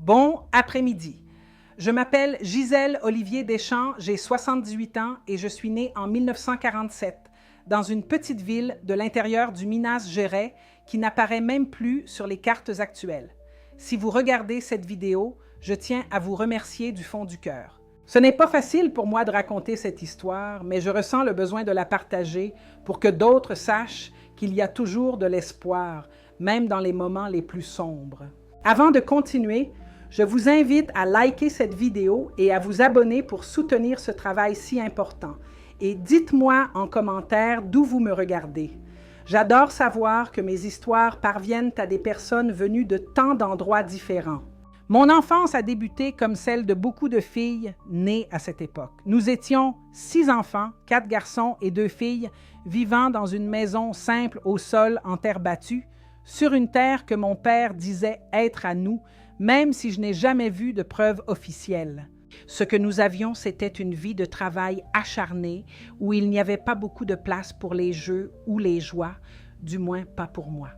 Bon après-midi. Je m'appelle Gisèle Olivier Deschamps, j'ai 78 ans et je suis née en 1947 dans une petite ville de l'intérieur du Minas Gerais qui n'apparaît même plus sur les cartes actuelles. Si vous regardez cette vidéo, je tiens à vous remercier du fond du cœur. Ce n'est pas facile pour moi de raconter cette histoire, mais je ressens le besoin de la partager pour que d'autres sachent qu'il y a toujours de l'espoir, même dans les moments les plus sombres. Avant de continuer, je vous invite à liker cette vidéo et à vous abonner pour soutenir ce travail si important. Et dites-moi en commentaire d'où vous me regardez. J'adore savoir que mes histoires parviennent à des personnes venues de tant d'endroits différents. Mon enfance a débuté comme celle de beaucoup de filles nées à cette époque. Nous étions 6 enfants, 4 garçons et 2 filles, vivant dans une maison simple au sol en terre battue, sur une terre que mon père disait être à nous, même si je n'ai jamais vu de preuve officielle. Ce que nous avions, c'était une vie de travail acharné, où il n'y avait pas beaucoup de place pour les jeux ou les joies, du moins pas pour moi.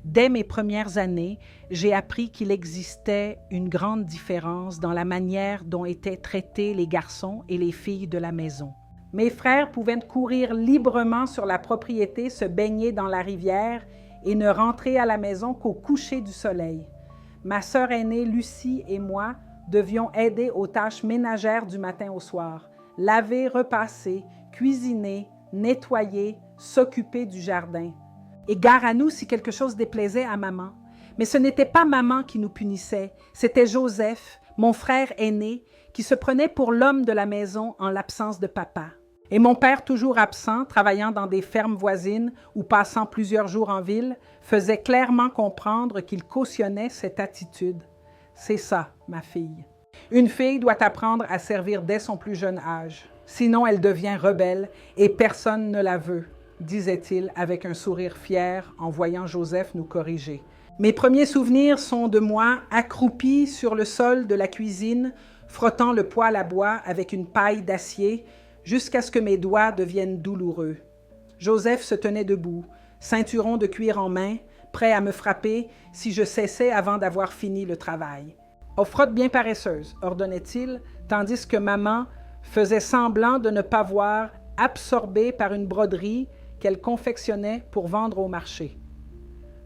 Dès mes premières années, j'ai appris qu'il existait une grande différence dans la manière dont étaient traités les garçons et les filles de la maison. Mes frères pouvaient courir librement sur la propriété, se baigner dans la rivière et ne rentrer à la maison qu'au coucher du soleil. Ma sœur aînée Lucie et moi devions aider aux tâches ménagères du matin au soir, laver, repasser, cuisiner, nettoyer, s'occuper du jardin. Et gare à nous si quelque chose déplaisait à maman. Mais ce n'était pas maman qui nous punissait, c'était Joseph, mon frère aîné, qui se prenait pour l'homme de la maison en l'absence de papa. Et mon père, toujours absent, travaillant dans des fermes voisines ou passant plusieurs jours en ville, faisait clairement comprendre qu'il cautionnait cette attitude. C'est ça, ma fille. Une fille doit apprendre à servir dès son plus jeune âge. Sinon, elle devient rebelle et personne ne la veut, disait-il avec un sourire fier en voyant Joseph nous corriger. Mes premiers souvenirs sont de moi accroupie sur le sol de la cuisine, frottant le poêle à bois avec une paille d'acier, jusqu'à ce que mes doigts deviennent douloureux. Joseph se tenait debout, ceinturon de cuir en main, prêt à me frapper si je cessais avant d'avoir fini le travail. « Oh, frotte bien paresseuse », ordonnait-il, tandis que maman faisait semblant de ne pas voir, absorbée par une broderie qu'elle confectionnait pour vendre au marché.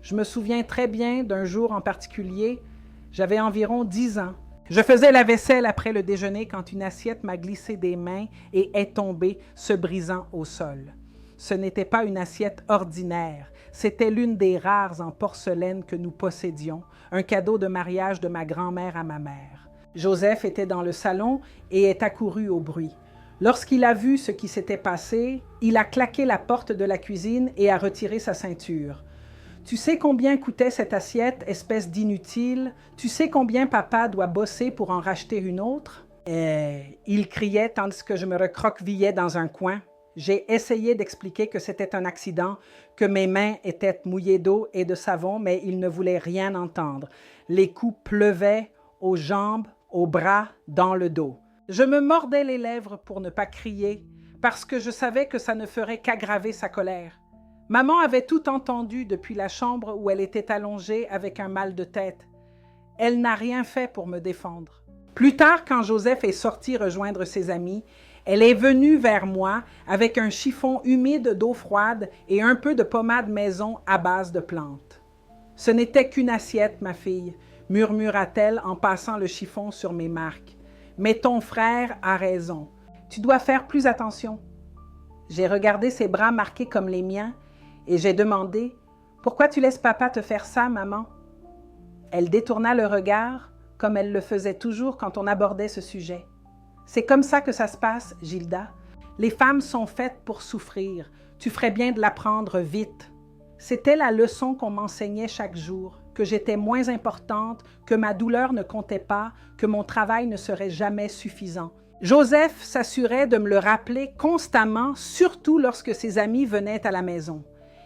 Je me souviens très bien d'un jour en particulier, j'avais environ 10 ans. Je faisais la vaisselle après le déjeuner quand une assiette m'a glissé des mains et est tombée, se brisant au sol. Ce n'était pas une assiette ordinaire, c'était l'une des rares en porcelaine que nous possédions, un cadeau de mariage de ma grand-mère à ma mère. Joseph était dans le salon et est accouru au bruit. Lorsqu'il a vu ce qui s'était passé, il a claqué la porte de la cuisine et a retiré sa ceinture. « Tu sais combien coûtait cette assiette, espèce d'inutile? Tu sais combien papa doit bosser pour en racheter une autre? » Il criait tandis que je me recroquevillais dans un coin. J'ai essayé d'expliquer que c'était un accident, que mes mains étaient mouillées d'eau et de savon, mais il ne voulait rien entendre. Les coups pleuvaient aux jambes, aux bras, dans le dos. Je me mordais les lèvres pour ne pas crier, parce que je savais que ça ne ferait qu'aggraver sa colère. Maman avait tout entendu depuis la chambre où elle était allongée avec un mal de tête. Elle n'a rien fait pour me défendre. Plus tard, quand Joseph est sorti rejoindre ses amis, elle est venue vers moi avec un chiffon humide d'eau froide et un peu de pommade maison à base de plantes. « Ce n'était qu'une assiette, ma fille, » murmura-t-elle en passant le chiffon sur mes marques. « Mais ton frère a raison. Tu dois faire plus attention. » J'ai regardé ses bras marqués comme les miens et j'ai demandé « Pourquoi tu laisses papa te faire ça, maman? » Elle détourna le regard, comme elle le faisait toujours quand on abordait ce sujet. « C'est comme ça que ça se passe, Gilda. Les femmes sont faites pour souffrir. Tu ferais bien de l'apprendre vite. » C'était la leçon qu'on m'enseignait chaque jour, que j'étais moins importante, que ma douleur ne comptait pas, que mon travail ne serait jamais suffisant. Joseph s'assurait de me le rappeler constamment, surtout lorsque ses amis venaient à la maison.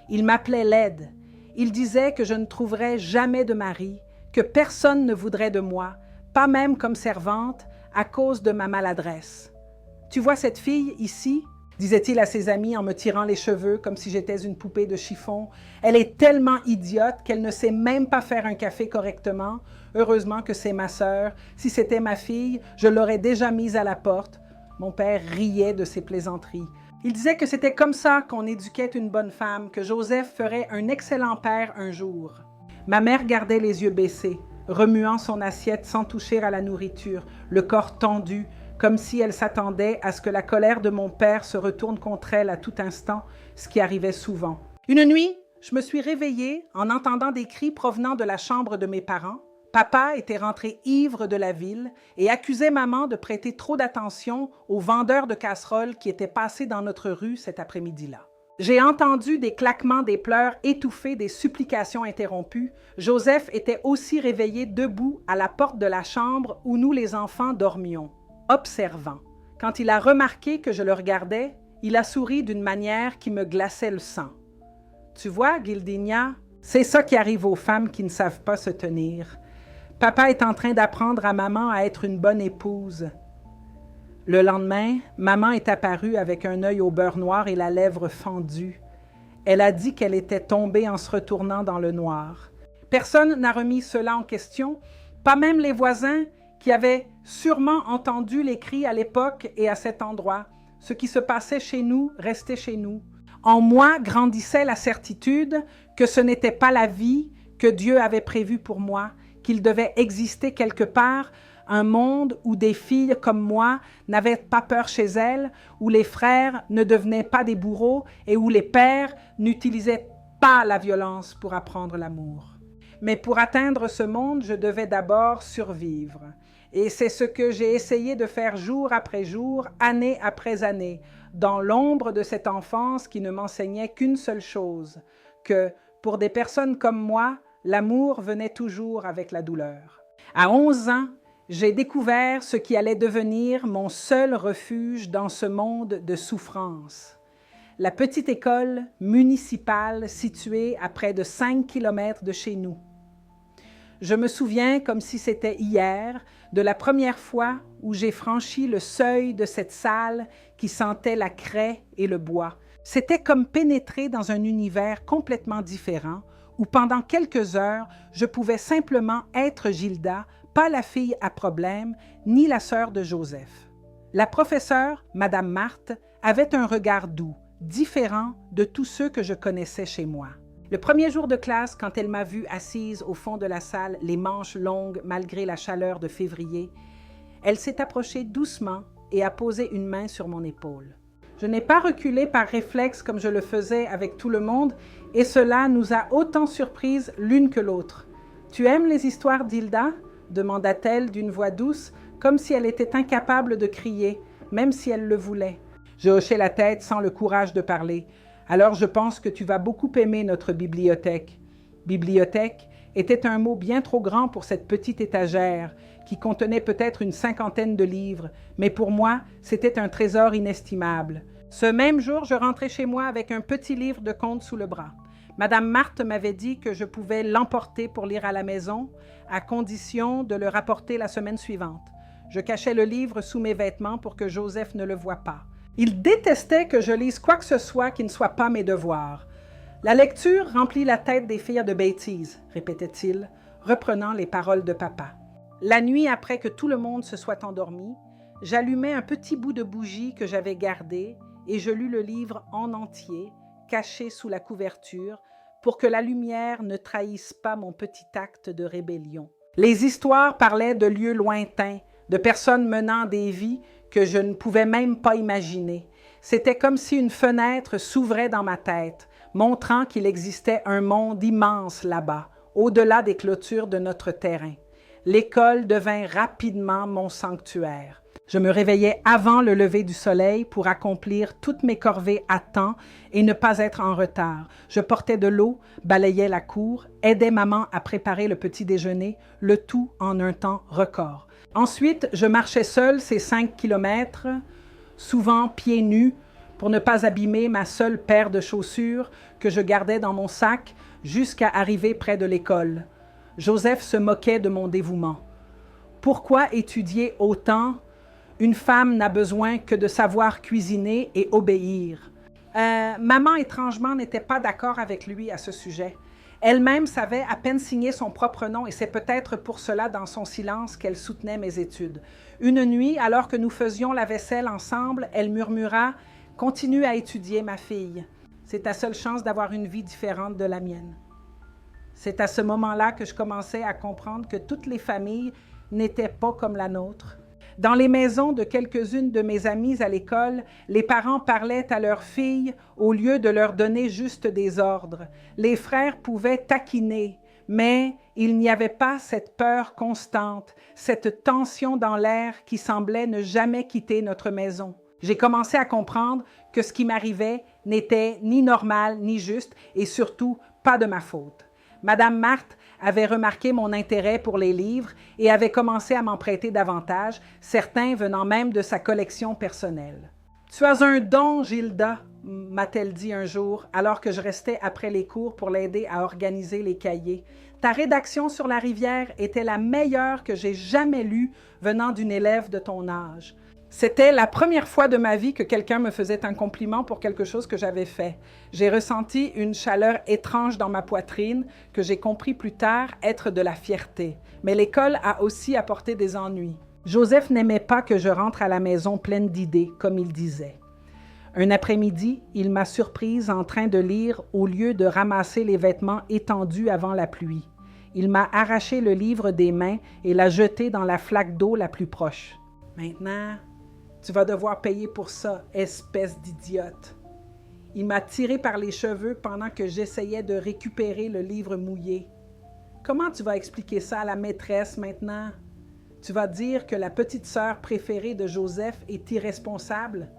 Il m'appelait laide. Il disait que je ne trouverais jamais de mari, que personne ne voudrait de moi, pas même comme servante, à cause de ma maladresse. « Tu vois cette fille ici? » disait-il à ses amis en me tirant les cheveux comme si j'étais une poupée de chiffon. « Elle est tellement idiote qu'elle ne sait même pas faire un café correctement. Heureusement que c'est ma sœur. Si c'était ma fille, je l'aurais déjà mise à la porte. » Mon père riait de ces plaisanteries. Il disait que c'était comme ça qu'on éduquait une bonne femme, que Joseph ferait un excellent père un jour. Ma mère gardait les yeux baissés, remuant son assiette sans toucher à la nourriture, le corps tendu, comme si elle s'attendait à ce que la colère de mon père se retourne contre elle à tout instant, ce qui arrivait souvent. Une nuit, je me suis réveillée en entendant des cris provenant de la chambre de mes parents. Papa était rentré ivre de la ville et accusait maman de prêter trop d'attention aux vendeurs de casseroles qui étaient passés dans notre rue cet après-midi-là. J'ai entendu des claquements, des pleurs étouffés, des supplications interrompues. Joseph était aussi réveillé debout à la porte de la chambre où nous les enfants dormions, observant. Quand il a remarqué que je le regardais, il a souri d'une manière qui me glaçait le sang. « Tu vois, Gildinia, c'est ça qui arrive aux femmes qui ne savent pas se tenir. Papa est en train d'apprendre à maman à être une bonne épouse. » Le lendemain, maman est apparue avec un œil au beurre noir et la lèvre fendue. Elle a dit qu'elle était tombée en se retournant dans le noir. Personne n'a remis cela en question, pas même les voisins qui avaient sûrement entendu les cris à l'époque et à cet endroit. Ce qui se passait chez nous restait chez nous. En moi grandissait la certitude que ce n'était pas la vie que Dieu avait prévue pour moi, qu'il devait exister quelque part un monde où des filles comme moi n'avaient pas peur chez elles, où les frères ne devenaient pas des bourreaux et où les pères n'utilisaient pas la violence pour apprendre l'amour. Mais pour atteindre ce monde, je devais d'abord survivre. Et c'est ce que j'ai essayé de faire jour après jour, année après année, dans l'ombre de cette enfance qui ne m'enseignait qu'une seule chose, que, pour des personnes comme moi, l'amour venait toujours avec la douleur. À 11 ans, j'ai découvert ce qui allait devenir mon seul refuge dans ce monde de souffrance. La petite école municipale située à près de 5 kilomètres de chez nous. Je me souviens, comme si c'était hier, de la première fois où j'ai franchi le seuil de cette salle qui sentait la craie et le bois. C'était comme pénétrer dans un univers complètement différent où pendant quelques heures, je pouvais simplement être Gilda, pas la fille à problème, ni la sœur de Joseph. La professeure, Madame Marthe, avait un regard doux, différent de tous ceux que je connaissais chez moi. Le premier jour de classe, quand elle m'a vue assise au fond de la salle, les manches longues malgré la chaleur de février, elle s'est approchée doucement et a posé une main sur mon épaule. Je n'ai pas reculé par réflexe comme je le faisais avec tout le monde, et cela nous a autant surprises l'une que l'autre. « Tu aimes les histoires d'Hilda ?» demanda-t-elle d'une voix douce, comme si elle était incapable de crier, même si elle le voulait. Je hochai la tête sans le courage de parler. « Alors je pense que tu vas beaucoup aimer notre bibliothèque. » Bibliothèque était un mot bien trop grand pour cette petite étagère, qui contenait peut-être une 50aine de livres, mais pour moi, c'était un trésor inestimable. Ce même jour, je rentrais chez moi avec un petit livre de contes sous le bras. Madame Marthe m'avait dit que je pouvais l'emporter pour lire à la maison, à condition de le rapporter la semaine suivante. Je cachais le livre sous mes vêtements pour que Joseph ne le voie pas. Il détestait que je lise quoi que ce soit qui ne soit pas mes devoirs. La lecture remplit la tête des filles de bêtises, répétait-il, reprenant les paroles de papa. La nuit, après que tout le monde se soit endormi, j'allumai un petit bout de bougie que j'avais gardé et je lus le livre en entier, caché sous la couverture, pour que la lumière ne trahisse pas mon petit acte de rébellion. Les histoires parlaient de lieux lointains, de personnes menant des vies que je ne pouvais même pas imaginer. C'était comme si une fenêtre s'ouvrait dans ma tête, montrant qu'il existait un monde immense là-bas, au-delà des clôtures de notre terrain. L'école devint rapidement mon sanctuaire. Je me réveillais avant le lever du soleil pour accomplir toutes mes corvées à temps et ne pas être en retard. Je portais de l'eau, balayais la cour, aidais maman à préparer le petit déjeuner, le tout en un temps record. Ensuite, je marchais seule ces 5 kilomètres, souvent pieds nus, pour ne pas abîmer ma seule paire de chaussures que je gardais dans mon sac jusqu'à arriver près de l'école. Joseph se moquait de mon dévouement. Pourquoi étudier autant? Une femme n'a besoin que de savoir cuisiner et obéir. Maman, étrangement, n'était pas d'accord avec lui à ce sujet. Elle-même savait à peine signer son propre nom et c'est peut-être pour cela, dans son silence, qu'elle soutenait mes études. Une nuit, alors que nous faisions la vaisselle ensemble, elle murmura « Continue à étudier, ma fille. C'est ta seule chance d'avoir une vie différente de la mienne. » C'est à ce moment-là que je commençais à comprendre que toutes les familles n'étaient pas comme la nôtre. Dans les maisons de quelques-unes de mes amies à l'école, les parents parlaient à leurs filles au lieu de leur donner juste des ordres. Les frères pouvaient taquiner, mais il n'y avait pas cette peur constante, cette tension dans l'air qui semblait ne jamais quitter notre maison. J'ai commencé à comprendre que ce qui m'arrivait n'était ni normal ni juste et surtout pas de ma faute. Madame Marthe avait remarqué mon intérêt pour les livres et avait commencé à m'en prêter davantage, certains venant même de sa collection personnelle. « Tu as un don, Gilda », m'a-t-elle dit un jour, alors que je restais après les cours pour l'aider à organiser les cahiers. « Ta rédaction sur la rivière était la meilleure que j'ai jamais lue venant d'une élève de ton âge. » C'était la première fois de ma vie que quelqu'un me faisait un compliment pour quelque chose que j'avais fait. J'ai ressenti une chaleur étrange dans ma poitrine que j'ai compris plus tard être de la fierté. Mais l'école a aussi apporté des ennuis. Joseph n'aimait pas que je rentre à la maison pleine d'idées, comme il disait. Un après-midi, il m'a surprise en train de lire au lieu de ramasser les vêtements étendus avant la pluie. Il m'a arraché le livre des mains et l'a jeté dans la flaque d'eau la plus proche. Maintenant, tu vas devoir payer pour ça, espèce d'idiote. Il m'a tiré par les cheveux pendant que j'essayais de récupérer le livre mouillé. Comment tu vas expliquer ça à la maîtresse maintenant? Tu vas dire que la petite sœur préférée de Joseph est irresponsable?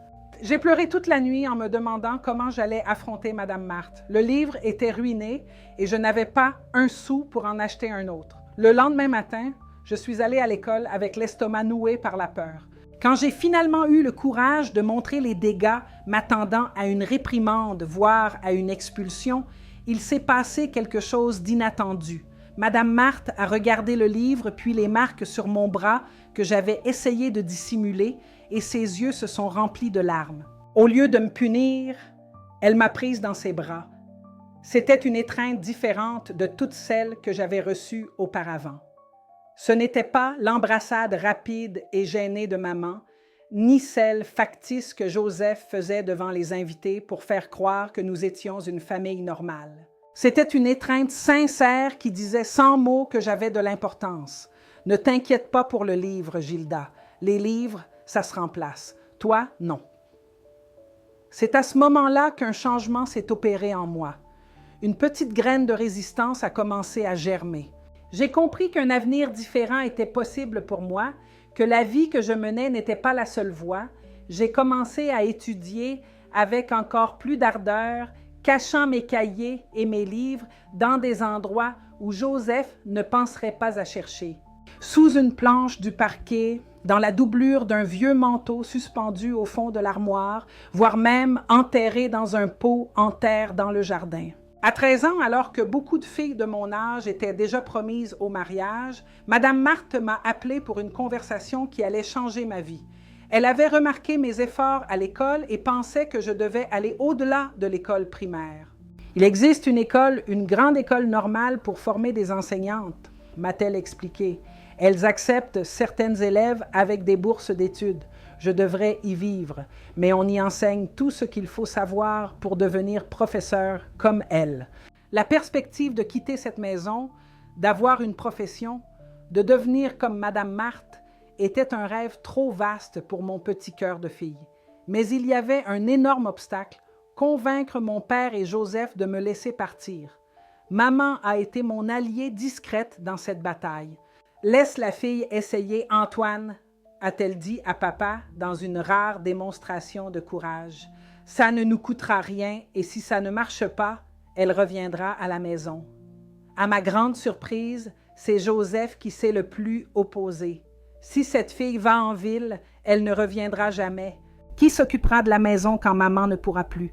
J'ai pleuré toute la nuit en me demandant comment j'allais affronter Madame Marthe. Le livre était ruiné et je n'avais pas un sou pour en acheter un autre. Le lendemain matin, je suis allée à l'école avec l'estomac noué par la peur. Quand j'ai finalement eu le courage de montrer les dégâts m'attendant à une réprimande, voire à une expulsion, il s'est passé quelque chose d'inattendu. Madame Marthe a regardé le livre puis les marques sur mon bras que j'avais essayé de dissimuler et ses yeux se sont remplis de larmes. Au lieu de me punir, elle m'a prise dans ses bras. C'était une étreinte différente de toutes celles que j'avais reçues auparavant. Ce n'était pas l'embrassade rapide et gênée de maman, ni celle factice que Joseph faisait devant les invités pour faire croire que nous étions une famille normale. C'était une étreinte sincère qui disait sans mots que j'avais de l'importance. « Ne t'inquiète pas pour le livre, Gilda. Les livres, ça se remplace. Toi, non. » C'est à ce moment-là qu'un changement s'est opéré en moi. Une petite graine de résistance a commencé à germer. J'ai compris qu'un avenir différent était possible pour moi, que la vie que je menais n'était pas la seule voie. J'ai commencé à étudier avec encore plus d'ardeur, cachant mes cahiers et mes livres dans des endroits où Joseph ne penserait pas à chercher. Sous une planche du parquet, dans la doublure d'un vieux manteau suspendu au fond de l'armoire, voire même enterré dans un pot en terre dans le jardin. À 13 ans, alors que beaucoup de filles de mon âge étaient déjà promises au mariage, Madame Marthe m'a appelée pour une conversation qui allait changer ma vie. Elle avait remarqué mes efforts à l'école et pensait que je devais aller au-delà de l'école primaire. « Il existe une grande école normale pour former des enseignantes, » m'a-t-elle expliqué. « Elles acceptent certaines élèves avec des bourses d'études. Je devrais y vivre, mais on y enseigne tout ce qu'il faut savoir pour devenir professeur comme elle. » La perspective de quitter cette maison, d'avoir une profession, de devenir comme Madame Marthe, était un rêve trop vaste pour mon petit cœur de fille. Mais il y avait un énorme obstacle, convaincre mon père et Joseph de me laisser partir. Maman a été mon alliée discrète dans cette bataille. « Laisse la fille essayer, Antoine », a-t-elle dit à papa dans une rare démonstration de courage. « Ça ne nous coûtera rien et si ça ne marche pas, elle reviendra à la maison. » À ma grande surprise, c'est Joseph qui s'est le plus opposé. Si cette fille va en ville, elle ne reviendra jamais. Qui s'occupera de la maison quand maman ne pourra plus?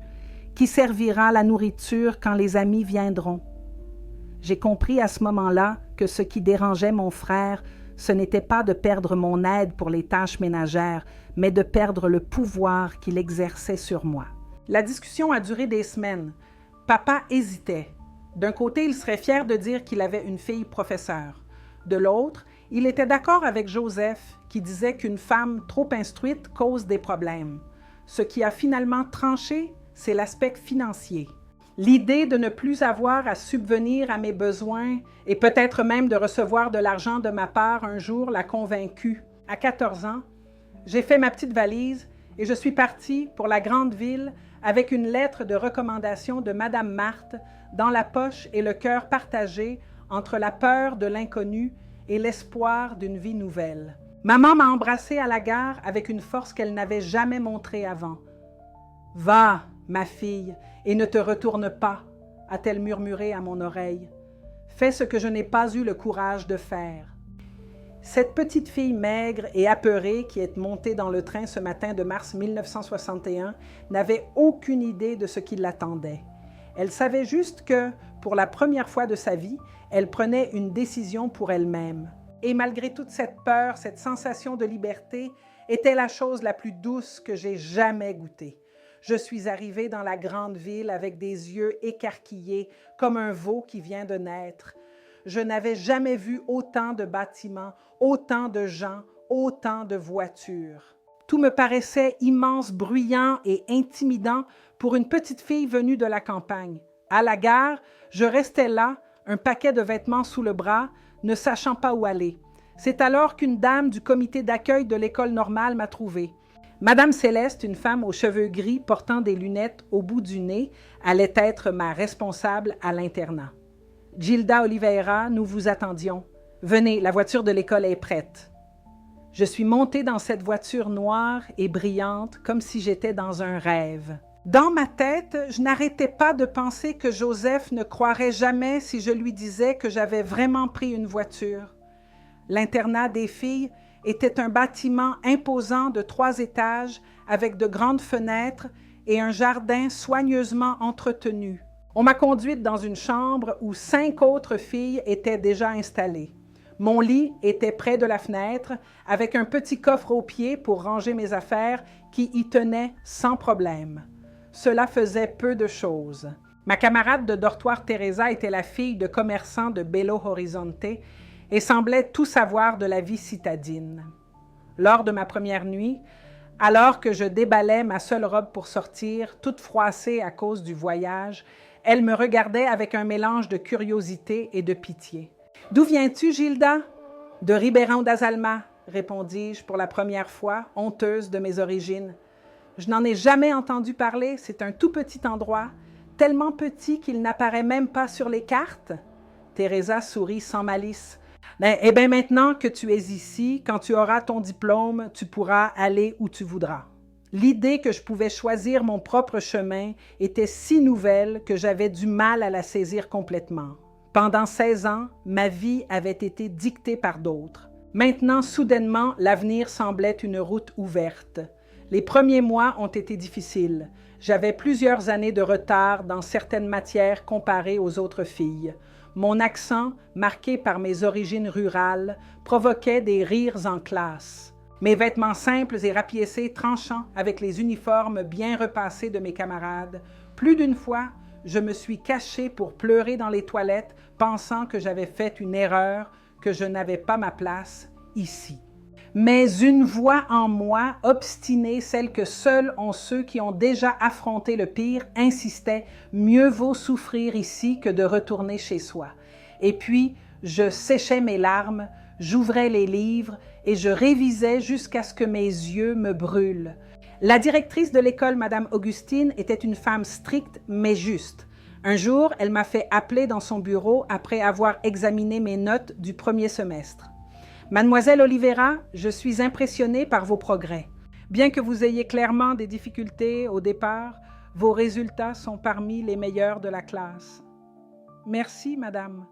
Qui servira la nourriture quand les amis viendront? J'ai compris à ce moment-là que ce qui dérangeait mon frère, ce n'était pas de perdre mon aide pour les tâches ménagères, mais de perdre le pouvoir qu'il exerçait sur moi. La discussion a duré des semaines. Papa hésitait. D'un côté, il serait fier de dire qu'il avait une fille professeure. De l'autre, il était d'accord avec Joseph, qui disait qu'une femme trop instruite cause des problèmes. Ce qui a finalement tranché, c'est l'aspect financier. L'idée de ne plus avoir à subvenir à mes besoins et peut-être même de recevoir de l'argent de ma part un jour l'a convaincu. À 14 ans, j'ai fait ma petite valise et je suis partie pour la grande ville avec une lettre de recommandation de Madame Marthe dans la poche et le cœur partagé entre la peur de l'inconnu et l'espoir d'une vie nouvelle. Maman m'a embrassée à la gare avec une force qu'elle n'avait jamais montrée avant. « Va, ma fille, et ne te retourne pas, a-t-elle murmuré à mon oreille. Fais ce que je n'ai pas eu le courage de faire. » Cette petite fille maigre et apeurée qui est montée dans le train ce matin de mars 1961 n'avait aucune idée de ce qui l'attendait. Elle savait juste que, pour la première fois de sa vie, elle prenait une décision pour elle-même. Et malgré toute cette peur, cette sensation de liberté était la chose la plus douce que j'ai jamais goûtée. Je suis arrivée dans la grande ville avec des yeux écarquillés comme un veau qui vient de naître. Je n'avais jamais vu autant de bâtiments, autant de gens, autant de voitures. Tout me paraissait immense, bruyant et intimidant pour une petite fille venue de la campagne. À la gare, je restais là, un paquet de vêtements sous le bras, ne sachant pas où aller. C'est alors qu'une dame du comité d'accueil de l'école normale m'a trouvée. Madame Céleste, une femme aux cheveux gris portant des lunettes au bout du nez, allait être ma responsable à l'internat. « Gilda Oliveira, nous vous attendions. Venez, la voiture de l'école est prête. » Je suis montée dans cette voiture noire et brillante comme si j'étais dans un rêve. Dans ma tête, je n'arrêtais pas de penser que Joseph ne croirait jamais si je lui disais que j'avais vraiment pris une voiture. L'internat des filles était un bâtiment imposant de 3 étages avec de grandes fenêtres et un jardin soigneusement entretenu. On m'a conduite dans une chambre où 5 autres filles étaient déjà installées. Mon lit était près de la fenêtre avec un petit coffre au pied pour ranger mes affaires qui y tenait sans problème. Cela faisait peu de choses. Ma camarade de dortoir Teresa était la fille de commerçant de Belo Horizonte et semblait tout savoir de la vie citadine. Lors de ma première nuit, alors que je déballais ma seule robe pour sortir, toute froissée à cause du voyage, elle me regardait avec un mélange de curiosité et de pitié. « D'où viens-tu, Gilda? »« De Ribeirão das Almas, » répondis-je pour la première fois, honteuse de mes origines. « Je n'en ai jamais entendu parler, c'est un tout petit endroit, tellement petit qu'il n'apparaît même pas sur les cartes. » Teresa sourit sans malice. « Eh bien, maintenant que tu es ici, quand tu auras ton diplôme, tu pourras aller où tu voudras. » L'idée que je pouvais choisir mon propre chemin était si nouvelle que j'avais du mal à la saisir complètement. Pendant 16 ans, ma vie avait été dictée par d'autres. Maintenant, soudainement, l'avenir semblait une route ouverte. Les premiers mois ont été difficiles. J'avais plusieurs années de retard dans certaines matières comparées aux autres filles. Mon accent, marqué par mes origines rurales, provoquait des rires en classe. Mes vêtements simples et rapiécés tranchant avec les uniformes bien repassés de mes camarades. Plus d'une fois, je me suis cachée pour pleurer dans les toilettes, pensant que j'avais fait une erreur, que je n'avais pas ma place ici. Mais une voix en moi, obstinée, celle que seuls ont ceux qui ont déjà affronté le pire, insistait « Mieux vaut souffrir ici que de retourner chez soi. » Et puis, je séchais mes larmes, j'ouvrais les livres et je révisais jusqu'à ce que mes yeux me brûlent. La directrice de l'école, Madame Augustine, était une femme stricte mais juste. Un jour, elle m'a fait appeler dans son bureau après avoir examiné mes notes du premier semestre. « Mademoiselle Oliveira, je suis impressionnée par vos progrès. Bien que vous ayez clairement des difficultés au départ, vos résultats sont parmi les meilleurs de la classe. »« Merci, madame. »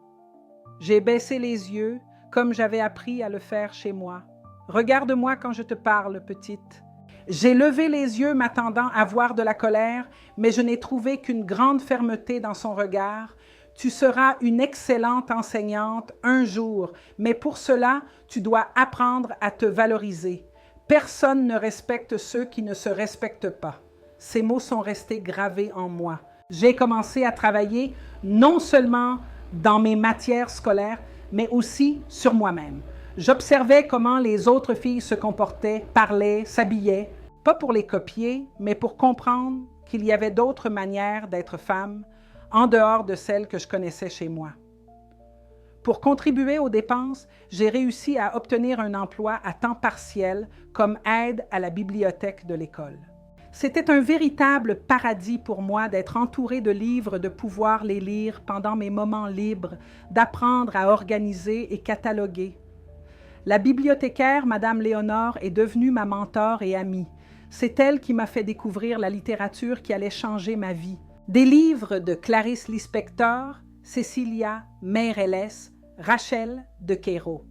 J'ai baissé les yeux, comme j'avais appris à le faire chez moi. « Regarde-moi quand je te parle, petite. » J'ai levé les yeux m'attendant à voir de la colère, mais je n'ai trouvé qu'une grande fermeté dans son regard. Tu seras une excellente enseignante un jour, mais pour cela, tu dois apprendre à te valoriser. Personne ne respecte ceux qui ne se respectent pas. Ces mots sont restés gravés en moi. J'ai commencé à travailler non seulement dans mes matières scolaires, mais aussi sur moi-même. J'observais comment les autres filles se comportaient, parlaient, s'habillaient, pas pour les copier, mais pour comprendre qu'il y avait d'autres manières d'être femme en dehors de celles que je connaissais chez moi. Pour contribuer aux dépenses, j'ai réussi à obtenir un emploi à temps partiel comme aide à la bibliothèque de l'école. C'était un véritable paradis pour moi d'être entourée de livres, de pouvoir les lire pendant mes moments libres, d'apprendre à organiser et cataloguer. La bibliothécaire, Madame Léonore, est devenue ma mentor et amie. C'est elle qui m'a fait découvrir la littérature qui allait changer ma vie. Des livres de Clarice Lispector, Cécilia Meirelles, Rachel de Queiroz.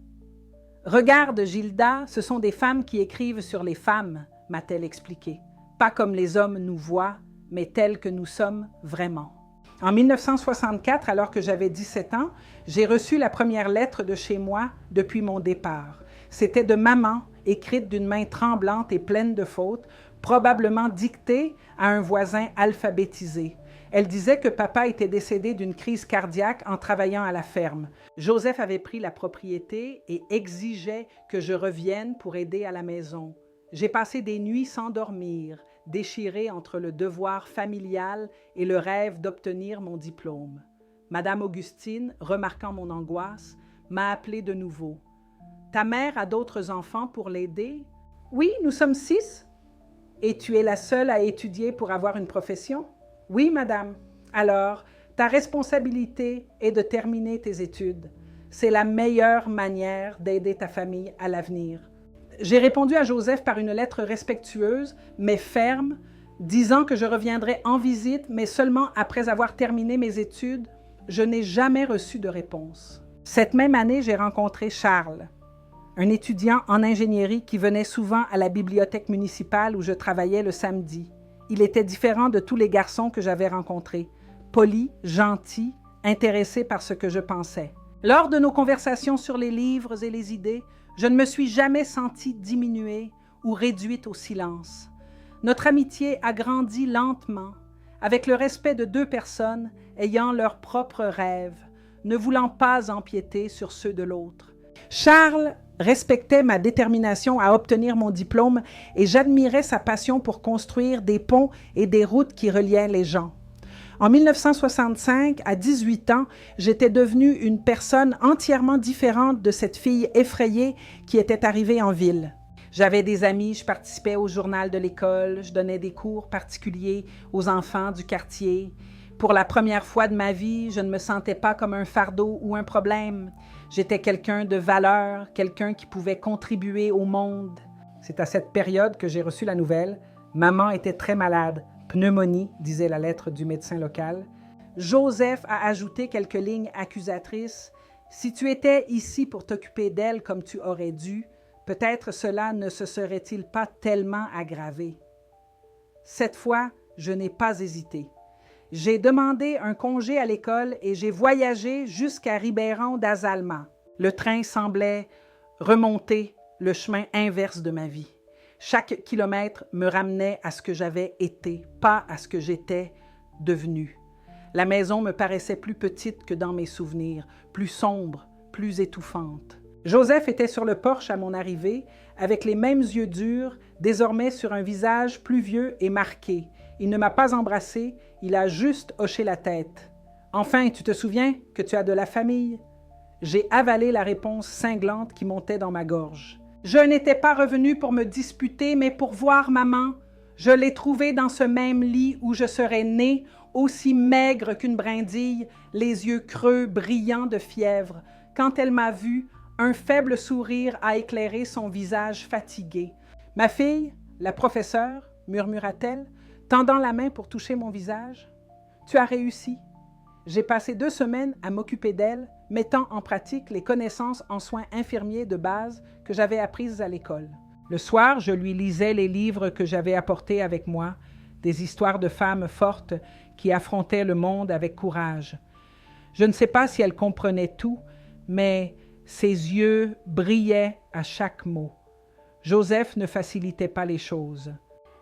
Regarde, Gilda, ce sont des femmes qui écrivent sur les femmes, m'a-t-elle expliqué. Pas comme les hommes nous voient, mais tels que nous sommes vraiment. En 1964, alors que j'avais 17 ans, j'ai reçu la première lettre de chez moi depuis mon départ. C'était de maman, écrite d'une main tremblante et pleine de fautes, probablement dictée à un voisin alphabétisé. Elle disait que papa était décédé d'une crise cardiaque en travaillant à la ferme. Joseph avait pris la propriété et exigeait que je revienne pour aider à la maison. J'ai passé des nuits sans dormir, déchirée entre le devoir familial et le rêve d'obtenir mon diplôme. Madame Augustine, remarquant mon angoisse, m'a appelée de nouveau. « Ta mère a d'autres enfants pour l'aider? »« Oui, nous sommes 6. »« Et tu es la seule à étudier pour avoir une profession? »« Oui, madame. »« Alors, ta responsabilité est de terminer tes études. C'est la meilleure manière d'aider ta famille à l'avenir. » J'ai répondu à Joseph par une lettre respectueuse, mais ferme, disant que je reviendrais en visite, mais seulement après avoir terminé mes études. Je n'ai jamais reçu de réponse. Cette même année, j'ai rencontré Charles, un étudiant en ingénierie qui venait souvent à la bibliothèque municipale où je travaillais le samedi. Il était différent de tous les garçons que j'avais rencontrés, poli, gentil, intéressé par ce que je pensais. Lors de nos conversations sur les livres et les idées, je ne me suis jamais sentie diminuée ou réduite au silence. Notre amitié a grandi lentement, avec le respect de deux personnes ayant leurs propres rêves, ne voulant pas empiéter sur ceux de l'autre. Charles respectait ma détermination à obtenir mon diplôme et j'admirais sa passion pour construire des ponts et des routes qui reliaient les gens. En 1965, à 18 ans, j'étais devenue une personne entièrement différente de cette fille effrayée qui était arrivée en ville. J'avais des amis, je participais au journal de l'école, je donnais des cours particuliers aux enfants du quartier. Pour la première fois de ma vie, je ne me sentais pas comme un fardeau ou un problème. J'étais quelqu'un de valeur, quelqu'un qui pouvait contribuer au monde. C'est à cette période que j'ai reçu la nouvelle. Maman était très malade. Pneumonie, disait la lettre du médecin local. Joseph a ajouté quelques lignes accusatrices. Si tu étais ici pour t'occuper d'elle comme tu aurais dû, peut-être cela ne se serait-il pas tellement aggravé. Cette fois, je n'ai pas hésité. J'ai demandé un congé à l'école et j'ai voyagé jusqu'à Ribeirão das Almas. Le train semblait remonter le chemin inverse de ma vie. Chaque kilomètre me ramenait à ce que j'avais été, pas à ce que j'étais devenue. La maison me paraissait plus petite que dans mes souvenirs, plus sombre, plus étouffante. Joseph était sur le porche à mon arrivée, avec les mêmes yeux durs, désormais sur un visage plus vieux et marqué. Il ne m'a pas embrassé, il a juste hoché la tête. « Enfin, tu te souviens que tu as de la famille? » J'ai avalé la réponse cinglante qui montait dans ma gorge. Je n'étais pas revenue pour me disputer, mais pour voir maman. Je l'ai trouvée dans ce même lit où je serais née, aussi maigre qu'une brindille, les yeux creux, brillants de fièvre. Quand elle m'a vue, un faible sourire a éclairé son visage fatigué. « Ma fille, la professeure, murmura-t-elle, tendant la main pour toucher mon visage. « Tu as réussi. » J'ai passé 2 semaines à m'occuper d'elle, mettant en pratique les connaissances en soins infirmiers de base que j'avais apprises à l'école. Le soir, je lui lisais les livres que j'avais apportés avec moi, des histoires de femmes fortes qui affrontaient le monde avec courage. Je ne sais pas si elle comprenait tout, mais ses yeux brillaient à chaque mot. Joseph ne facilitait pas les choses.